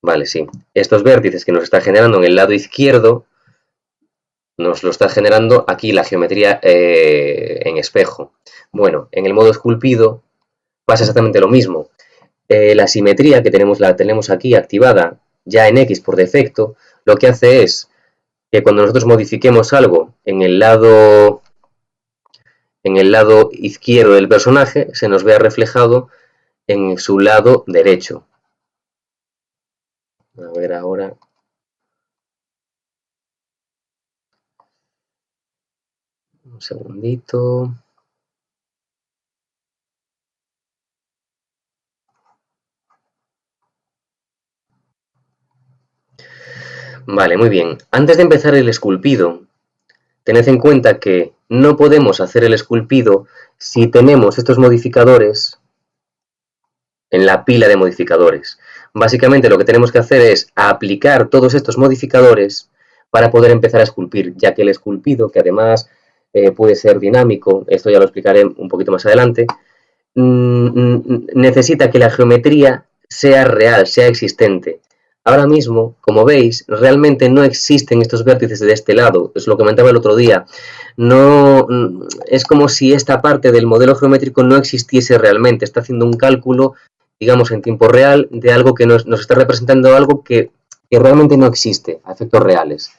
Vale, sí. Estos vértices que nos está generando en el lado izquierdo, nos lo está generando aquí la geometría en espejo. Bueno, en el modo esculpido pasa exactamente lo mismo. La simetría que la tenemos aquí activada ya en X por defecto, lo que hace es que cuando nosotros modifiquemos algo en el lado izquierdo del personaje, se nos vea reflejado en su lado derecho. A ver ahora. Un segundito. Vale, muy bien. Antes de empezar el esculpido, tened en cuenta que no podemos hacer el esculpido si tenemos estos modificadores en la pila de modificadores. Básicamente lo que tenemos que hacer es aplicar todos estos modificadores para poder empezar a esculpir, ya que el esculpido, que además puede ser dinámico, esto ya lo explicaré un poquito más adelante, necesita que la geometría sea real, sea existente. Ahora mismo, como veis, realmente no existen estos vértices de este lado, es lo que comentaba el otro día. No, es como si esta parte del modelo geométrico no existiese realmente, está haciendo un cálculo, digamos, en tiempo real de algo que nos está representando algo que realmente no existe a efectos reales.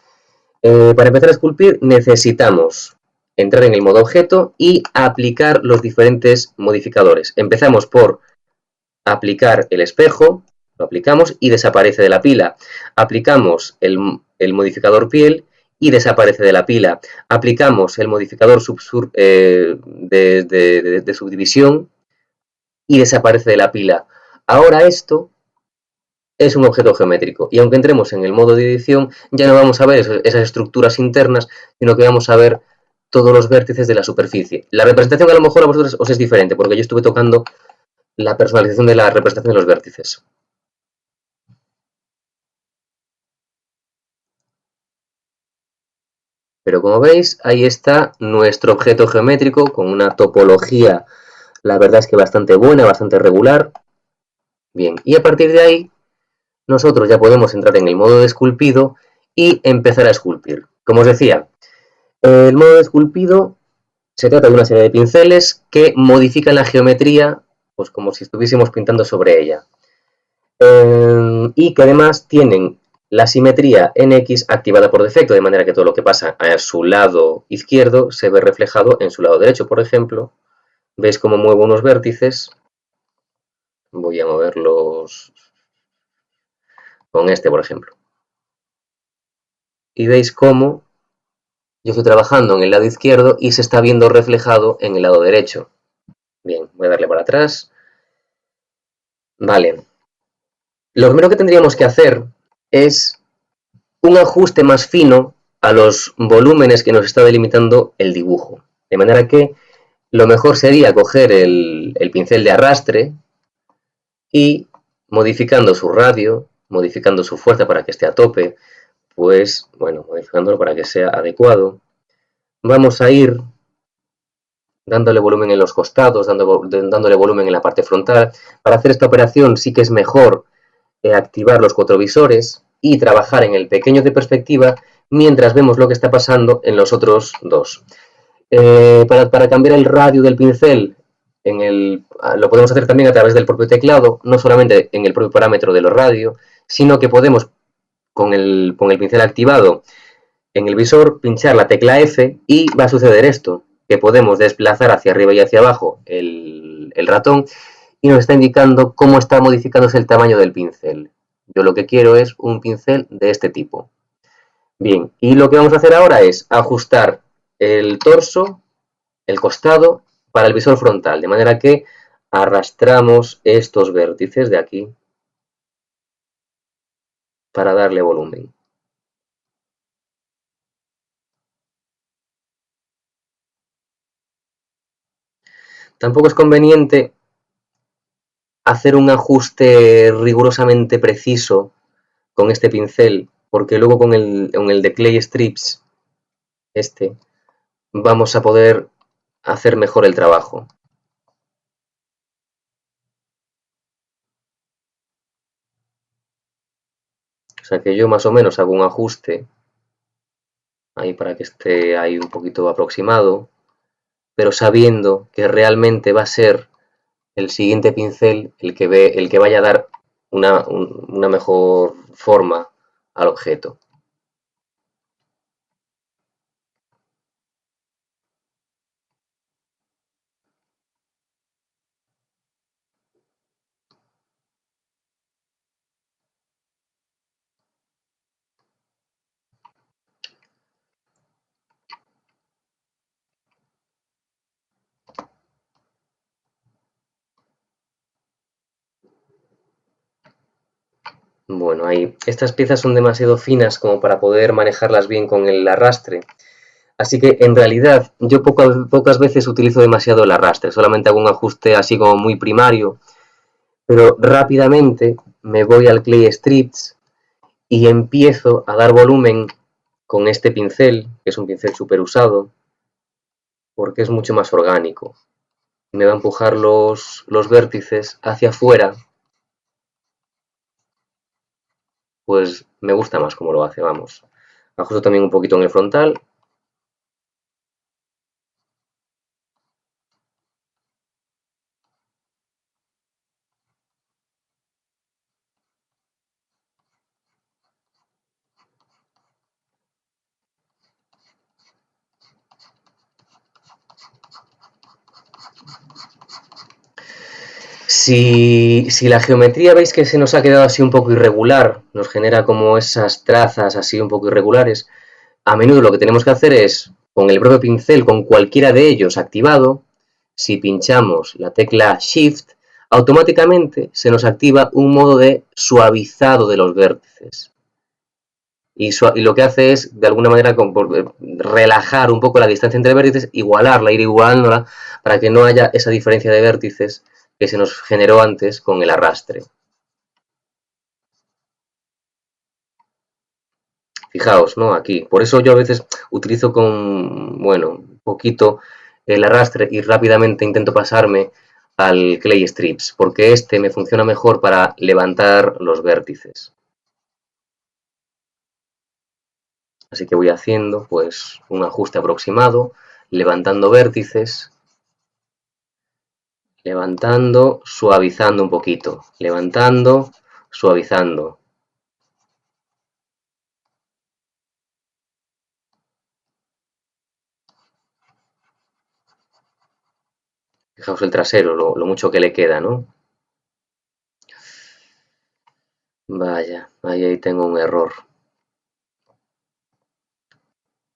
Para empezar a esculpir necesitamos entrar en el modo objeto y aplicar los diferentes modificadores. Empezamos por aplicar el espejo, lo aplicamos y desaparece de la pila. Aplicamos el modificador piel y desaparece de la pila. Aplicamos el modificador de subdivisión y desaparece de la pila. Ahora esto es un objeto geométrico y aunque entremos en el modo de edición ya no vamos a ver esas estructuras internas, sino que vamos a ver todos los vértices de la superficie. La representación a lo mejor a vosotros os es diferente porque yo estuve tocando la personalización de la representación de los vértices. Pero como veis, ahí está nuestro objeto geométrico con una topología, la verdad es que bastante buena, bastante regular. Bien, y a partir de ahí nosotros ya podemos entrar en el modo de esculpido y empezar a esculpir. Como os decía, el modo de esculpido se trata de una serie de pinceles que modifican la geometría, pues como si estuviésemos pintando sobre ella. Y que además tienen la simetría en X activada por defecto, de manera que todo lo que pasa a su lado izquierdo se ve reflejado en su lado derecho. Por ejemplo, veis cómo muevo unos vértices. Voy a moverlos con este, por ejemplo. Y veis cómo yo estoy trabajando en el lado izquierdo y se está viendo reflejado en el lado derecho. Bien, voy a darle para atrás. Vale. Lo primero que tendríamos que hacer es un ajuste más fino a los volúmenes que nos está delimitando el dibujo. De manera que lo mejor sería coger el pincel de arrastre y modificando su radio, modificando su fuerza para que esté a tope, pues bueno, modificándolo para que sea adecuado. Vamos a ir dándole volumen en los costados, dándole volumen en la parte frontal. Para hacer esta operación sí que es mejor activar los 4 visores y trabajar en el pequeño de perspectiva mientras vemos lo que está pasando en los otros dos. Para cambiar el radio del pincel, lo podemos hacer también a través del propio teclado, no solamente en el propio parámetro de los radios, sino que podemos, con el pincel activado en el visor, pinchar la tecla F y va a suceder esto, que podemos desplazar hacia arriba y hacia abajo el ratón y nos está indicando cómo está modificándose el tamaño del pincel. Yo lo que quiero es un pincel de este tipo. Bien, y lo que vamos a hacer ahora es ajustar el torso, el costado, para el visor frontal, de manera que arrastramos estos vértices de aquí para darle volumen. Tampoco es conveniente hacer un ajuste rigurosamente preciso con este pincel, porque luego con el de Clay Strips, vamos a poder hacer mejor el trabajo. O sea que yo más o menos hago un ajuste ahí para que esté ahí un poquito aproximado, pero sabiendo que realmente va a ser el siguiente pincel el que vaya a dar una mejor forma al objeto. Bueno, ahí estas piezas son demasiado finas como para poder manejarlas bien con el arrastre. Así que en realidad yo pocas veces utilizo demasiado el arrastre, solamente hago un ajuste así como muy primario, pero rápidamente me voy al Clay Strips y empiezo a dar volumen con este pincel, que es un pincel súper usado, porque es mucho más orgánico. Me va a empujar los vértices hacia afuera, pues me gusta más como lo hace, vamos. Ajusto también un poquito en el frontal. Si la geometría veis que se nos ha quedado así un poco irregular, nos genera como esas trazas así un poco irregulares, a menudo lo que tenemos que hacer es, con el propio pincel, con cualquiera de ellos activado, si pinchamos la tecla Shift, automáticamente se nos activa un modo de suavizado de los vértices. Y lo que hace es, de alguna manera, relajar un poco la distancia entre vértices, igualarla, ir igualándola, para que no haya esa diferencia de vértices que se nos generó antes con el arrastre. Fijaos, ¿no? Aquí. Por eso yo a veces utilizo con, bueno, un poquito el arrastre y rápidamente intento pasarme al Clay Strips, porque este me funciona mejor para levantar los vértices. Así que voy haciendo pues un ajuste aproximado, levantando vértices, levantando, suavizando un poquito, levantando, suavizando. Fijaos el trasero, lo mucho que le queda, ¿no? Vaya, ahí tengo un error.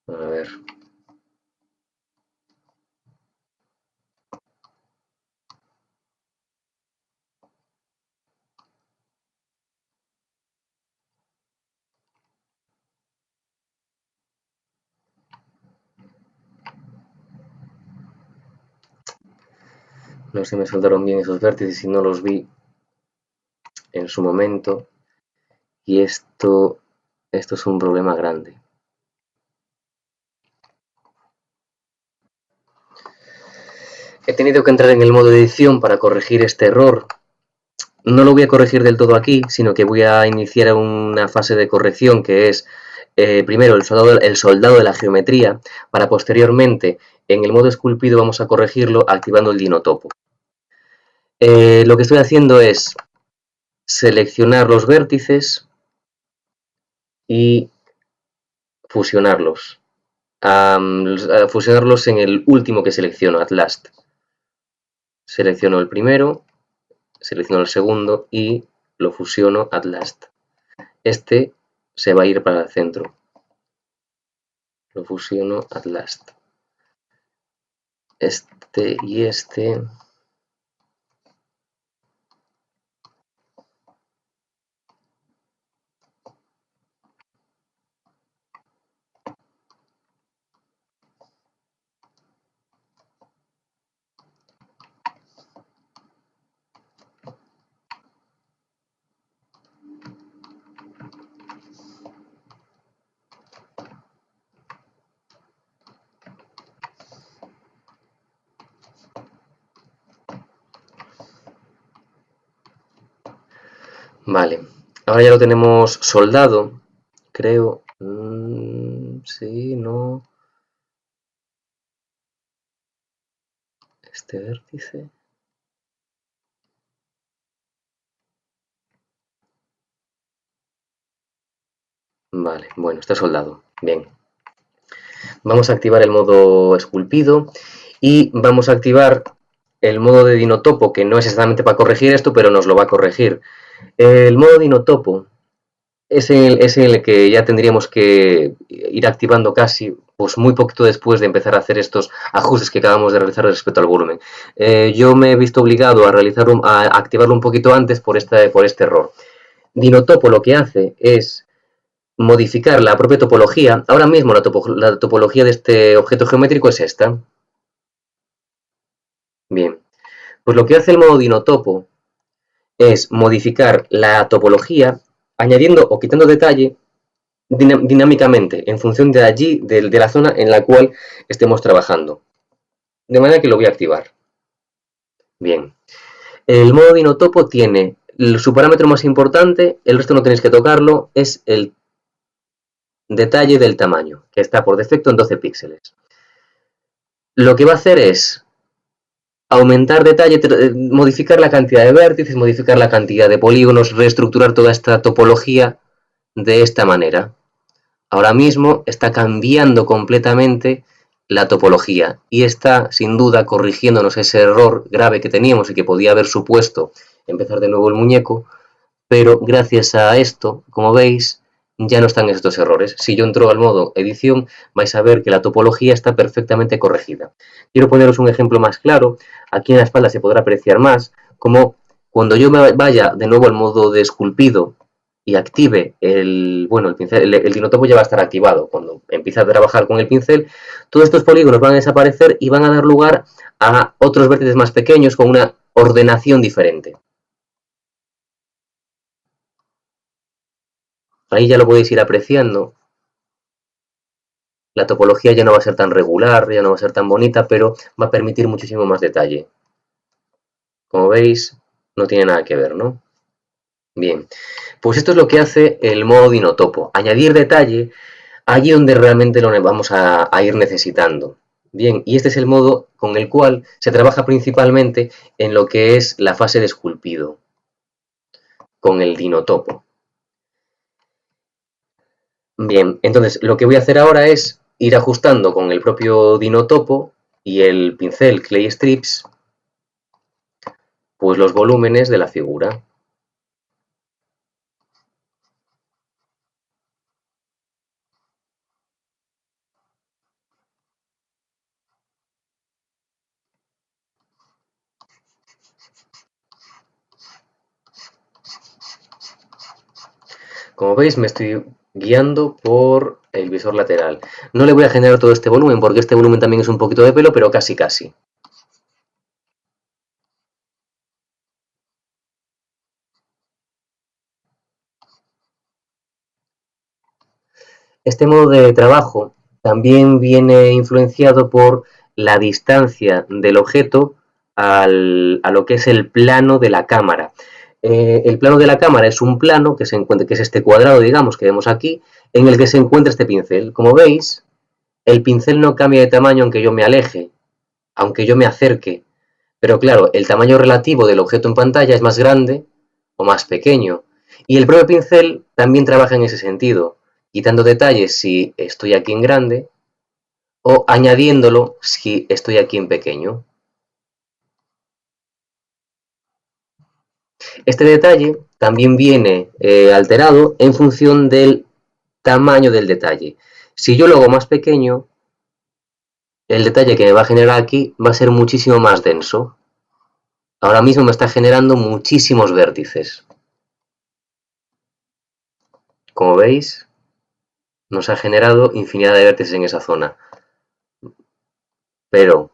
A ver. No se me soldaron bien esos vértices y no los vi en su momento. Y esto es un problema grande. He tenido que entrar en el modo de edición para corregir este error. No lo voy a corregir del todo aquí, sino que voy a iniciar una fase de corrección que es primero el soldado de la geometría, para posteriormente en el modo esculpido vamos a corregirlo activando el dinotopo. Lo que estoy haciendo es seleccionar los vértices y fusionarlos. Fusionarlos en el último que selecciono, at last. Selecciono el primero, selecciono el segundo y lo fusiono at last. Este se va a ir para el centro. Lo fusiono at last. Este y este. Vale, ahora ya lo tenemos soldado, creo. Sí, no. Este vértice. Vale, bueno, está soldado. Bien. Vamos a activar el modo esculpido y vamos a activar el modo de Dinotopo, que no es exactamente para corregir esto, pero nos lo va a corregir. El modo Dinotopo es el que ya tendríamos que ir activando casi pues muy poquito después de empezar a hacer estos ajustes que acabamos de realizar respecto al volumen. Yo me he visto obligado a, a activarlo un poquito antes por este error. Dinotopo lo que hace es modificar la propia topología. Ahora mismo la topología de este objeto geométrico es esta. Bien, pues lo que hace el modo Dinotopo es modificar la topología añadiendo o quitando detalle dinámicamente en función de allí, de la zona en la cual estemos trabajando. De manera que lo voy a activar. Bien, el modo Dinotopo tiene su parámetro más importante, el resto no tenéis que tocarlo, es el detalle del tamaño, que está por defecto en 12 píxeles. Lo que va a hacer es aumentar detalle, modificar la cantidad de vértices, modificar la cantidad de polígonos, reestructurar toda esta topología de esta manera. Ahora mismo está cambiando completamente la topología y está sin duda corrigiéndonos ese error grave que teníamos y que podía haber supuesto empezar de nuevo el muñeco, pero gracias a esto, como veis, ya no están estos errores. Si yo entro al modo edición, vais a ver que la topología está perfectamente corregida. Quiero poneros un ejemplo más claro. Aquí en la espalda se podrá apreciar más, como cuando yo me vaya de nuevo al modo de esculpido y active el pincel, el dinotopo ya va a estar activado. Cuando empiece a trabajar con el pincel, todos estos polígonos van a desaparecer y van a dar lugar a otros vértices más pequeños con una ordenación diferente. Ahí ya lo podéis ir apreciando. La topología ya no va a ser tan regular, ya no va a ser tan bonita, pero va a permitir muchísimo más detalle. Como veis, no tiene nada que ver, ¿no? Bien, pues esto es lo que hace el modo Dinotopo, añadir detalle allí donde realmente lo vamos a ir necesitando. Bien, y este es el modo con el cual se trabaja principalmente en lo que es la fase de esculpido, con el Dinotopo. Bien, entonces lo que voy a hacer ahora es ir ajustando con el propio Dinotopo y el pincel Clay Strips, pues los volúmenes de la figura. Como veis, me estoy guiando por el visor lateral. No le voy a generar todo este volumen porque este volumen también es un poquito de pelo, pero casi casi. Este modo de trabajo también viene influenciado por la distancia del objeto a lo que es el plano de la cámara. El plano de la cámara es un plano que se encuentra, que es este cuadrado, digamos, que vemos aquí, en el que se encuentra este pincel. Como veis, el pincel no cambia de tamaño aunque yo me aleje, aunque yo me acerque. Pero claro, el tamaño relativo del objeto en pantalla es más grande o más pequeño. Y el propio pincel también trabaja en ese sentido, quitando detalles si estoy aquí en grande o añadiéndolo si estoy aquí en pequeño. Este detalle también viene alterado en función del tamaño del detalle. Si yo lo hago más pequeño, el detalle que me va a generar aquí va a ser muchísimo más denso. Ahora mismo me está generando muchísimos vértices. Como veis, nos ha generado infinidad de vértices en esa zona. Pero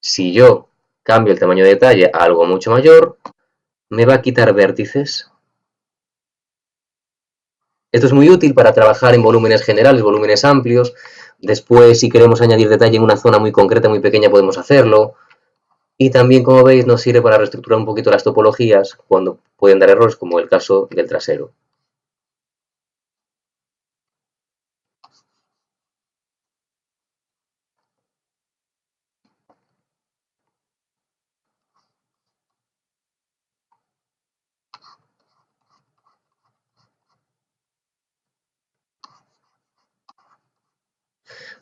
si yo cambio el tamaño de detalle a algo mucho mayor, me va a quitar vértices. Esto es muy útil para trabajar en volúmenes generales, volúmenes amplios. Después, si queremos añadir detalle en una zona muy concreta, muy pequeña, podemos hacerlo. Y también, como veis, nos sirve para reestructurar un poquito las topologías cuando pueden dar errores, como el caso del trasero.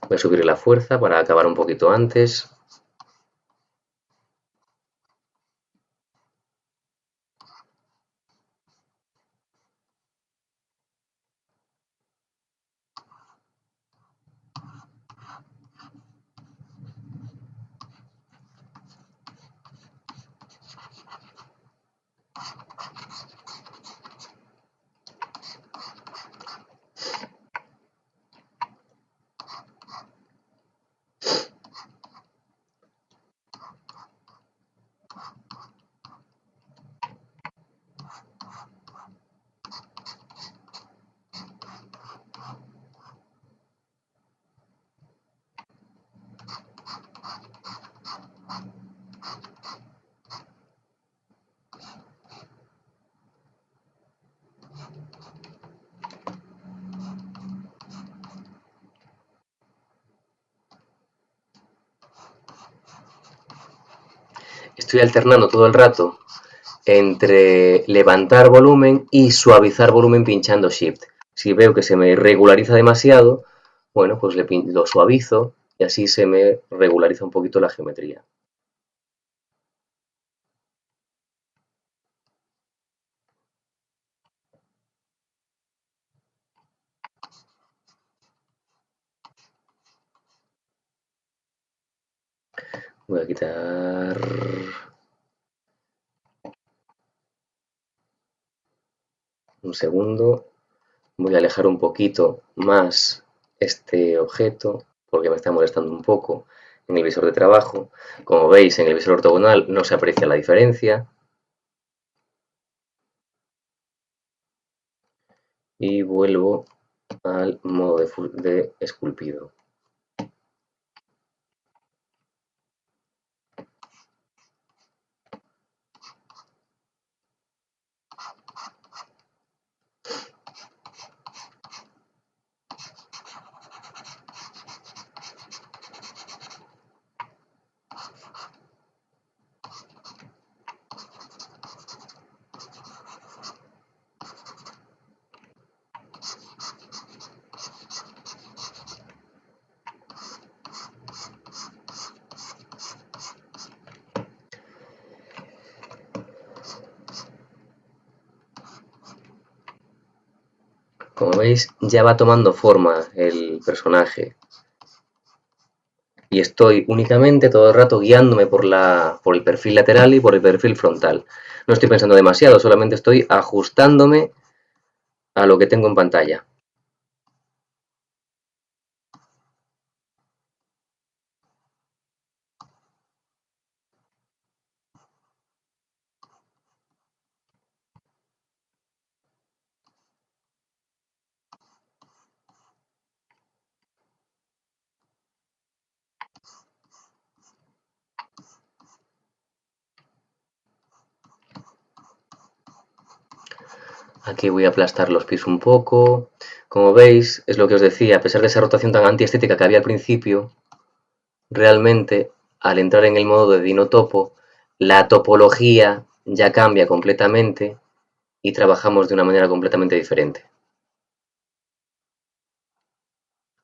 Voy a subir la fuerza para acabar un poquito antes. Estoy alternando todo el rato entre levantar volumen y suavizar volumen pinchando Shift. Si veo que se me regulariza demasiado, bueno, pues lo suavizo y así se me regulariza un poquito la geometría. Voy a quitar un segundo. Voy a alejar un poquito más este objeto porque me está molestando un poco en el visor de trabajo. Como veis, en el visor ortogonal no se aprecia la diferencia. Y vuelvo al modo de esculpido. Como veis, ya va tomando forma el personaje. Y estoy únicamente todo el rato guiándome por el perfil lateral y por el perfil frontal. No estoy pensando demasiado, solamente estoy ajustándome a lo que tengo en pantalla. Aquí voy a aplastar los pies un poco. Como veis, es lo que os decía, a pesar de esa rotación tan antiestética que había al principio, realmente al entrar en el modo de Dinotopo, la topología ya cambia completamente y trabajamos de una manera completamente diferente.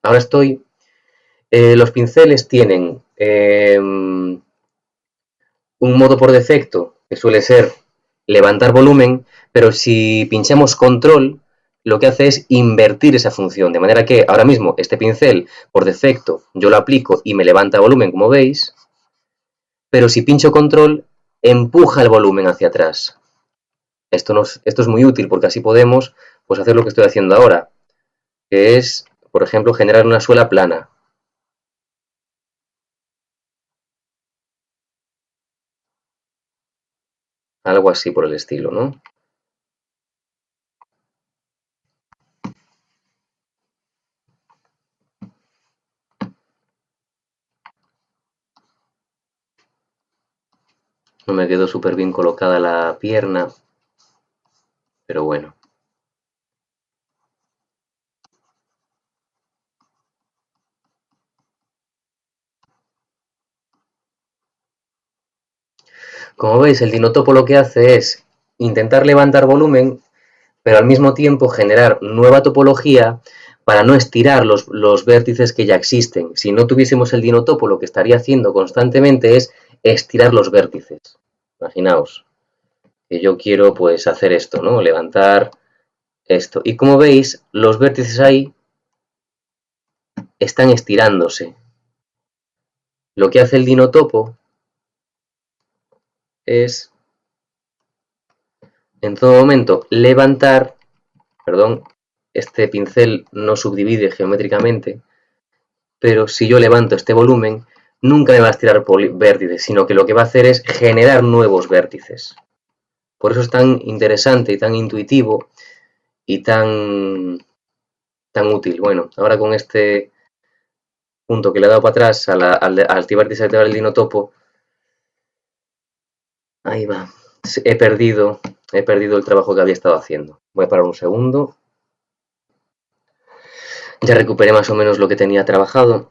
Ahora los pinceles tienen un modo por defecto que suele ser levantar volumen, pero si pinchamos control, lo que hace es invertir esa función, de manera que ahora mismo este pincel por defecto yo lo aplico y me levanta volumen, como veis, pero si pincho control, empuja el volumen hacia atrás. Esto es muy útil porque así podemos pues, hacer lo que estoy haciendo ahora, que es, por ejemplo, generar una suela plana. Algo así por el estilo, ¿no? No me quedó súper bien colocada la pierna, pero bueno. Como veis, el dinotopo lo que hace es intentar levantar volumen, pero al mismo tiempo generar nueva topología para no estirar los vértices que ya existen. Si no tuviésemos el dinotopo, lo que estaría haciendo constantemente es estirar los vértices. Imaginaos que yo quiero pues hacer esto, ¿no? Levantar esto. Y como veis, los vértices ahí están estirándose. Lo que hace el dinotopo es, en todo momento, levantar, perdón, este pincel no subdivide geométricamente, pero si yo levanto este volumen, nunca me va a estirar vértices, sino que lo que va a hacer es generar nuevos vértices. Por eso es tan interesante y tan intuitivo y tan útil. Bueno, ahora con este punto que le he dado para atrás al activar y desactivar el dinotopo, ahí va. He perdido el trabajo que había estado haciendo. Voy a parar un segundo. Ya recuperé más o menos lo que tenía trabajado.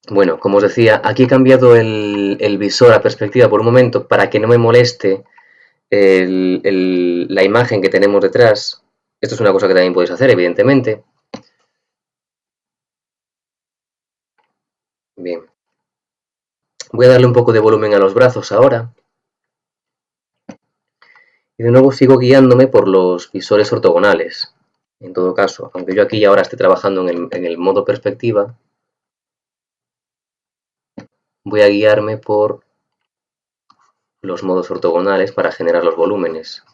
Bueno, como os decía, aquí he cambiado el visor a perspectiva por un momento para que no me moleste la imagen que tenemos detrás. Esto es una cosa que también podéis hacer, evidentemente. Bien. Voy a darle un poco de volumen a los brazos ahora. Y de nuevo sigo guiándome por los visores ortogonales. En todo caso, aunque yo aquí ahora esté trabajando en el modo perspectiva, voy a guiarme por los modos ortogonales para generar los volúmenes.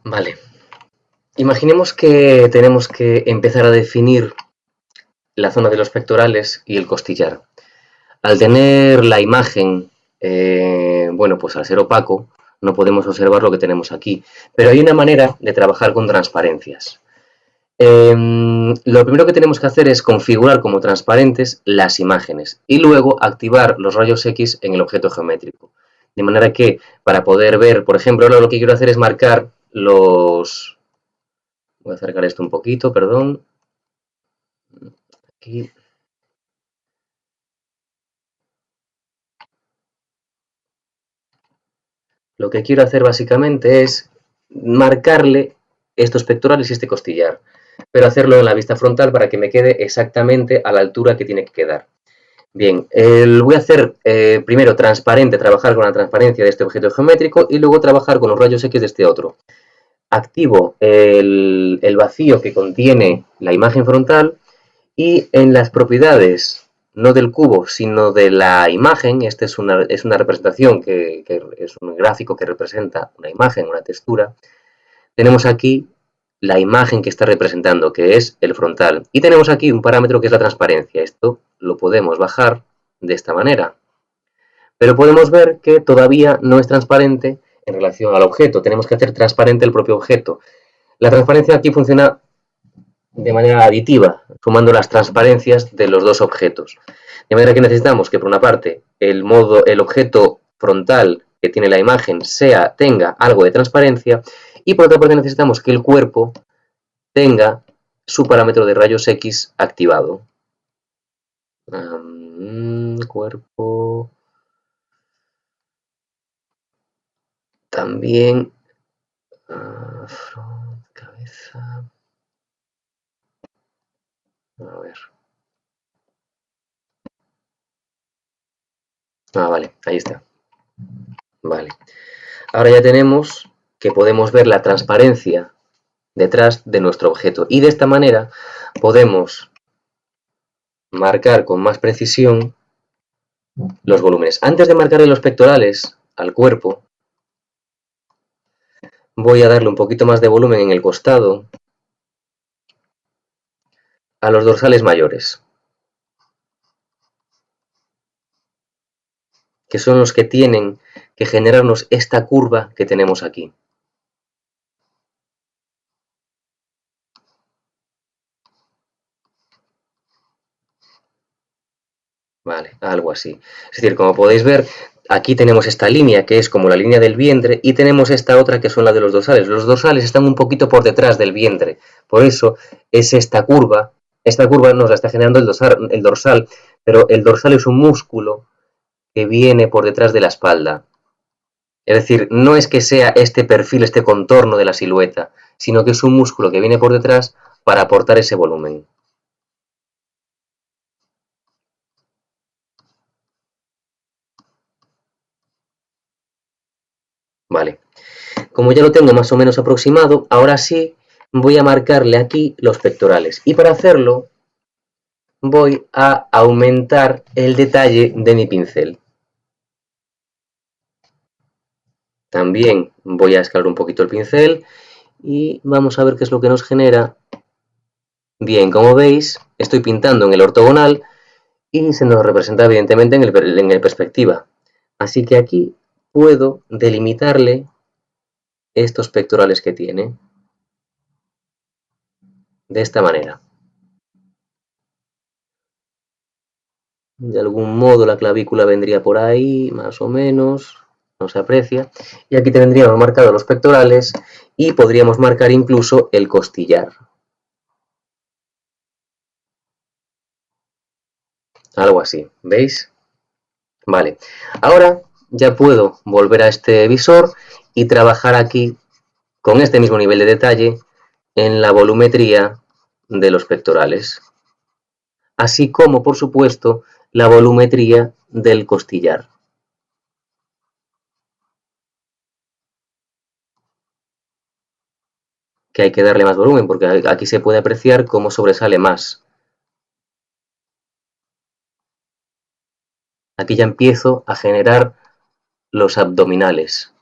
Vale. Imaginemos que tenemos que empezar a definir la zona de los pectorales y el costillar. Al tener la imagen, bueno, pues al ser opaco, no podemos observar lo que tenemos aquí. Pero hay una manera de trabajar con transparencias. Lo primero que tenemos que hacer es configurar como transparentes las imágenes y luego activar los rayos X en el objeto geométrico. De manera que para poder ver, por ejemplo, ahora lo que quiero hacer es marcar los... Voy a acercar esto un poquito, perdón. Aquí. Lo que quiero hacer básicamente es marcarle estos pectorales y este costillar. pero hacerlo en la vista frontal para que me quede exactamente a la altura que tiene que quedar. Bien, voy a hacer primero transparente, trabajar con la transparencia de este objeto geométrico y luego trabajar con los rayos X de este otro. Activo el vacío que contiene la imagen frontal y en las propiedades, no del cubo, sino de la imagen, esta es una representación que es un gráfico que representa una imagen, una textura, tenemos aquí la imagen que está representando, que es el frontal. Y tenemos aquí un parámetro que es la transparencia. Esto lo podemos bajar de esta manera. Pero podemos ver que todavía no es transparente en relación al objeto. Tenemos que hacer transparente el propio objeto. La transparencia aquí funciona de manera aditiva, sumando las transparencias de los dos objetos. De manera que necesitamos que, por una parte, el objeto frontal que tiene la imagen tenga algo de transparencia y, por otra parte, necesitamos que el cuerpo tenga su parámetro de rayos X activado. Cuerpo. También. Cabeza. A ver. Vale, ahí está. Vale. Ahora ya tenemos que podemos ver la transparencia detrás de nuestro objeto. Y de esta manera podemos marcar con más precisión los volúmenes. Antes de marcarle los pectorales al cuerpo, voy a darle un poquito más de volumen en el costado a los dorsales mayores, que son los que tienen que generarnos esta curva que tenemos aquí. Vale, algo así. Es decir, como podéis ver, aquí tenemos esta línea que es como la línea del vientre y tenemos esta otra que son la de los dorsales. Los dorsales están un poquito por detrás del vientre, por eso es esta curva. Esta curva nos la está generando el dorsal, pero el dorsal es un músculo que viene por detrás de la espalda. Es decir, no es que sea este perfil, este contorno de la silueta, sino que es un músculo que viene por detrás para aportar ese volumen. Vale. Como ya lo tengo más o menos aproximado, ahora sí voy a marcarle aquí los pectorales. Y para hacerlo voy a aumentar el detalle de mi pincel. También voy a escalar un poquito el pincel y vamos a ver qué es lo que nos genera. Bien, como veis, estoy pintando en el ortogonal y se nos representa evidentemente en el perspectiva. Así que aquí puedo delimitarle estos pectorales que tiene de esta manera. De algún modo la clavícula vendría por ahí, más o menos, no se aprecia. Y aquí tendríamos marcados los pectorales y podríamos marcar incluso el costillar. Algo así, ¿veis? Vale, ahora ya puedo volver a este visor y trabajar aquí con este mismo nivel de detalle en la volumetría de los pectorales, así como, por supuesto, la volumetría del costillar. Que hay que darle más volumen, porque aquí se puede apreciar cómo sobresale más. Aquí ya empiezo a generar los abdominales.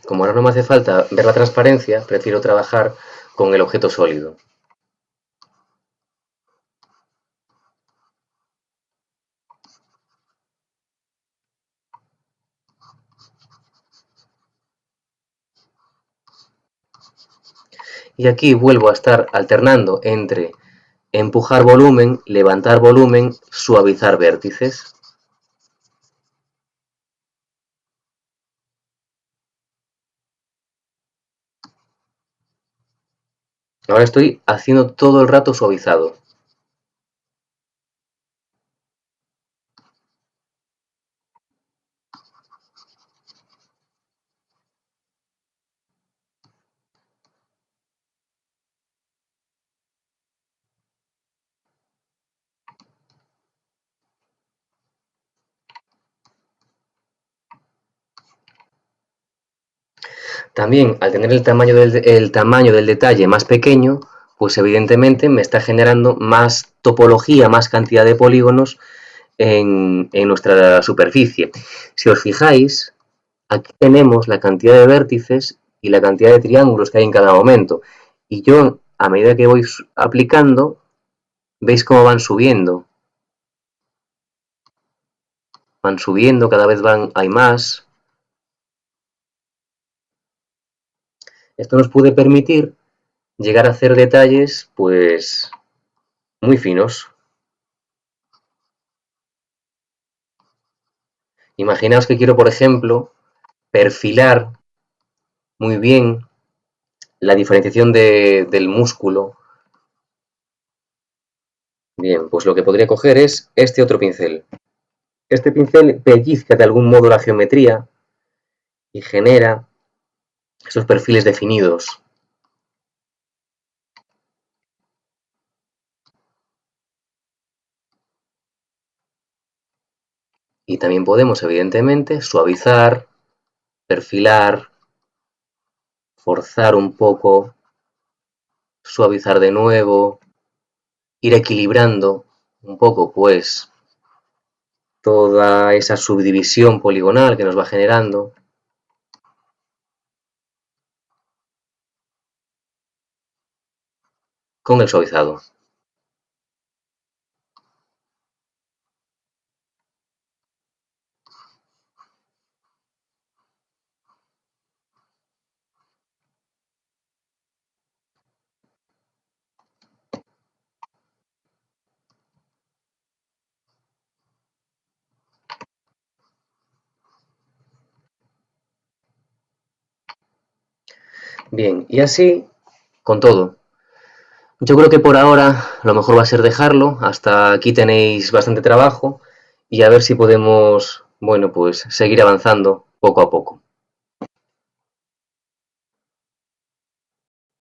Como ahora no me hace falta ver la transparencia, prefiero trabajar con el objeto sólido. Y aquí vuelvo a estar alternando entre empujar volumen, levantar volumen, suavizar vértices. Ahora estoy haciendo todo el rato suavizado. También, al tener el tamaño del detalle más pequeño, pues evidentemente me está generando más topología, más cantidad de polígonos en nuestra superficie. Si os fijáis, aquí tenemos la cantidad de vértices y la cantidad de triángulos que hay en cada momento. Y yo, a medida que voy aplicando, veis cómo van subiendo, cada vez hay más. Esto nos puede permitir llegar a hacer detalles, pues, muy finos. Imaginaos que quiero, por ejemplo, perfilar muy bien la diferenciación del músculo. Bien, pues lo que podría coger es este otro pincel. Este pincel pellizca de algún modo la geometría y genera esos perfiles definidos. Y también podemos, evidentemente, suavizar, perfilar, forzar un poco, suavizar de nuevo, ir equilibrando un poco, pues, toda esa subdivisión poligonal que nos va generando. Con el suavizado. Bien, y así con todo. Yo creo que por ahora lo mejor va a ser dejarlo. Hasta aquí tenéis bastante trabajo y a ver si podemos, bueno, pues seguir avanzando poco a poco.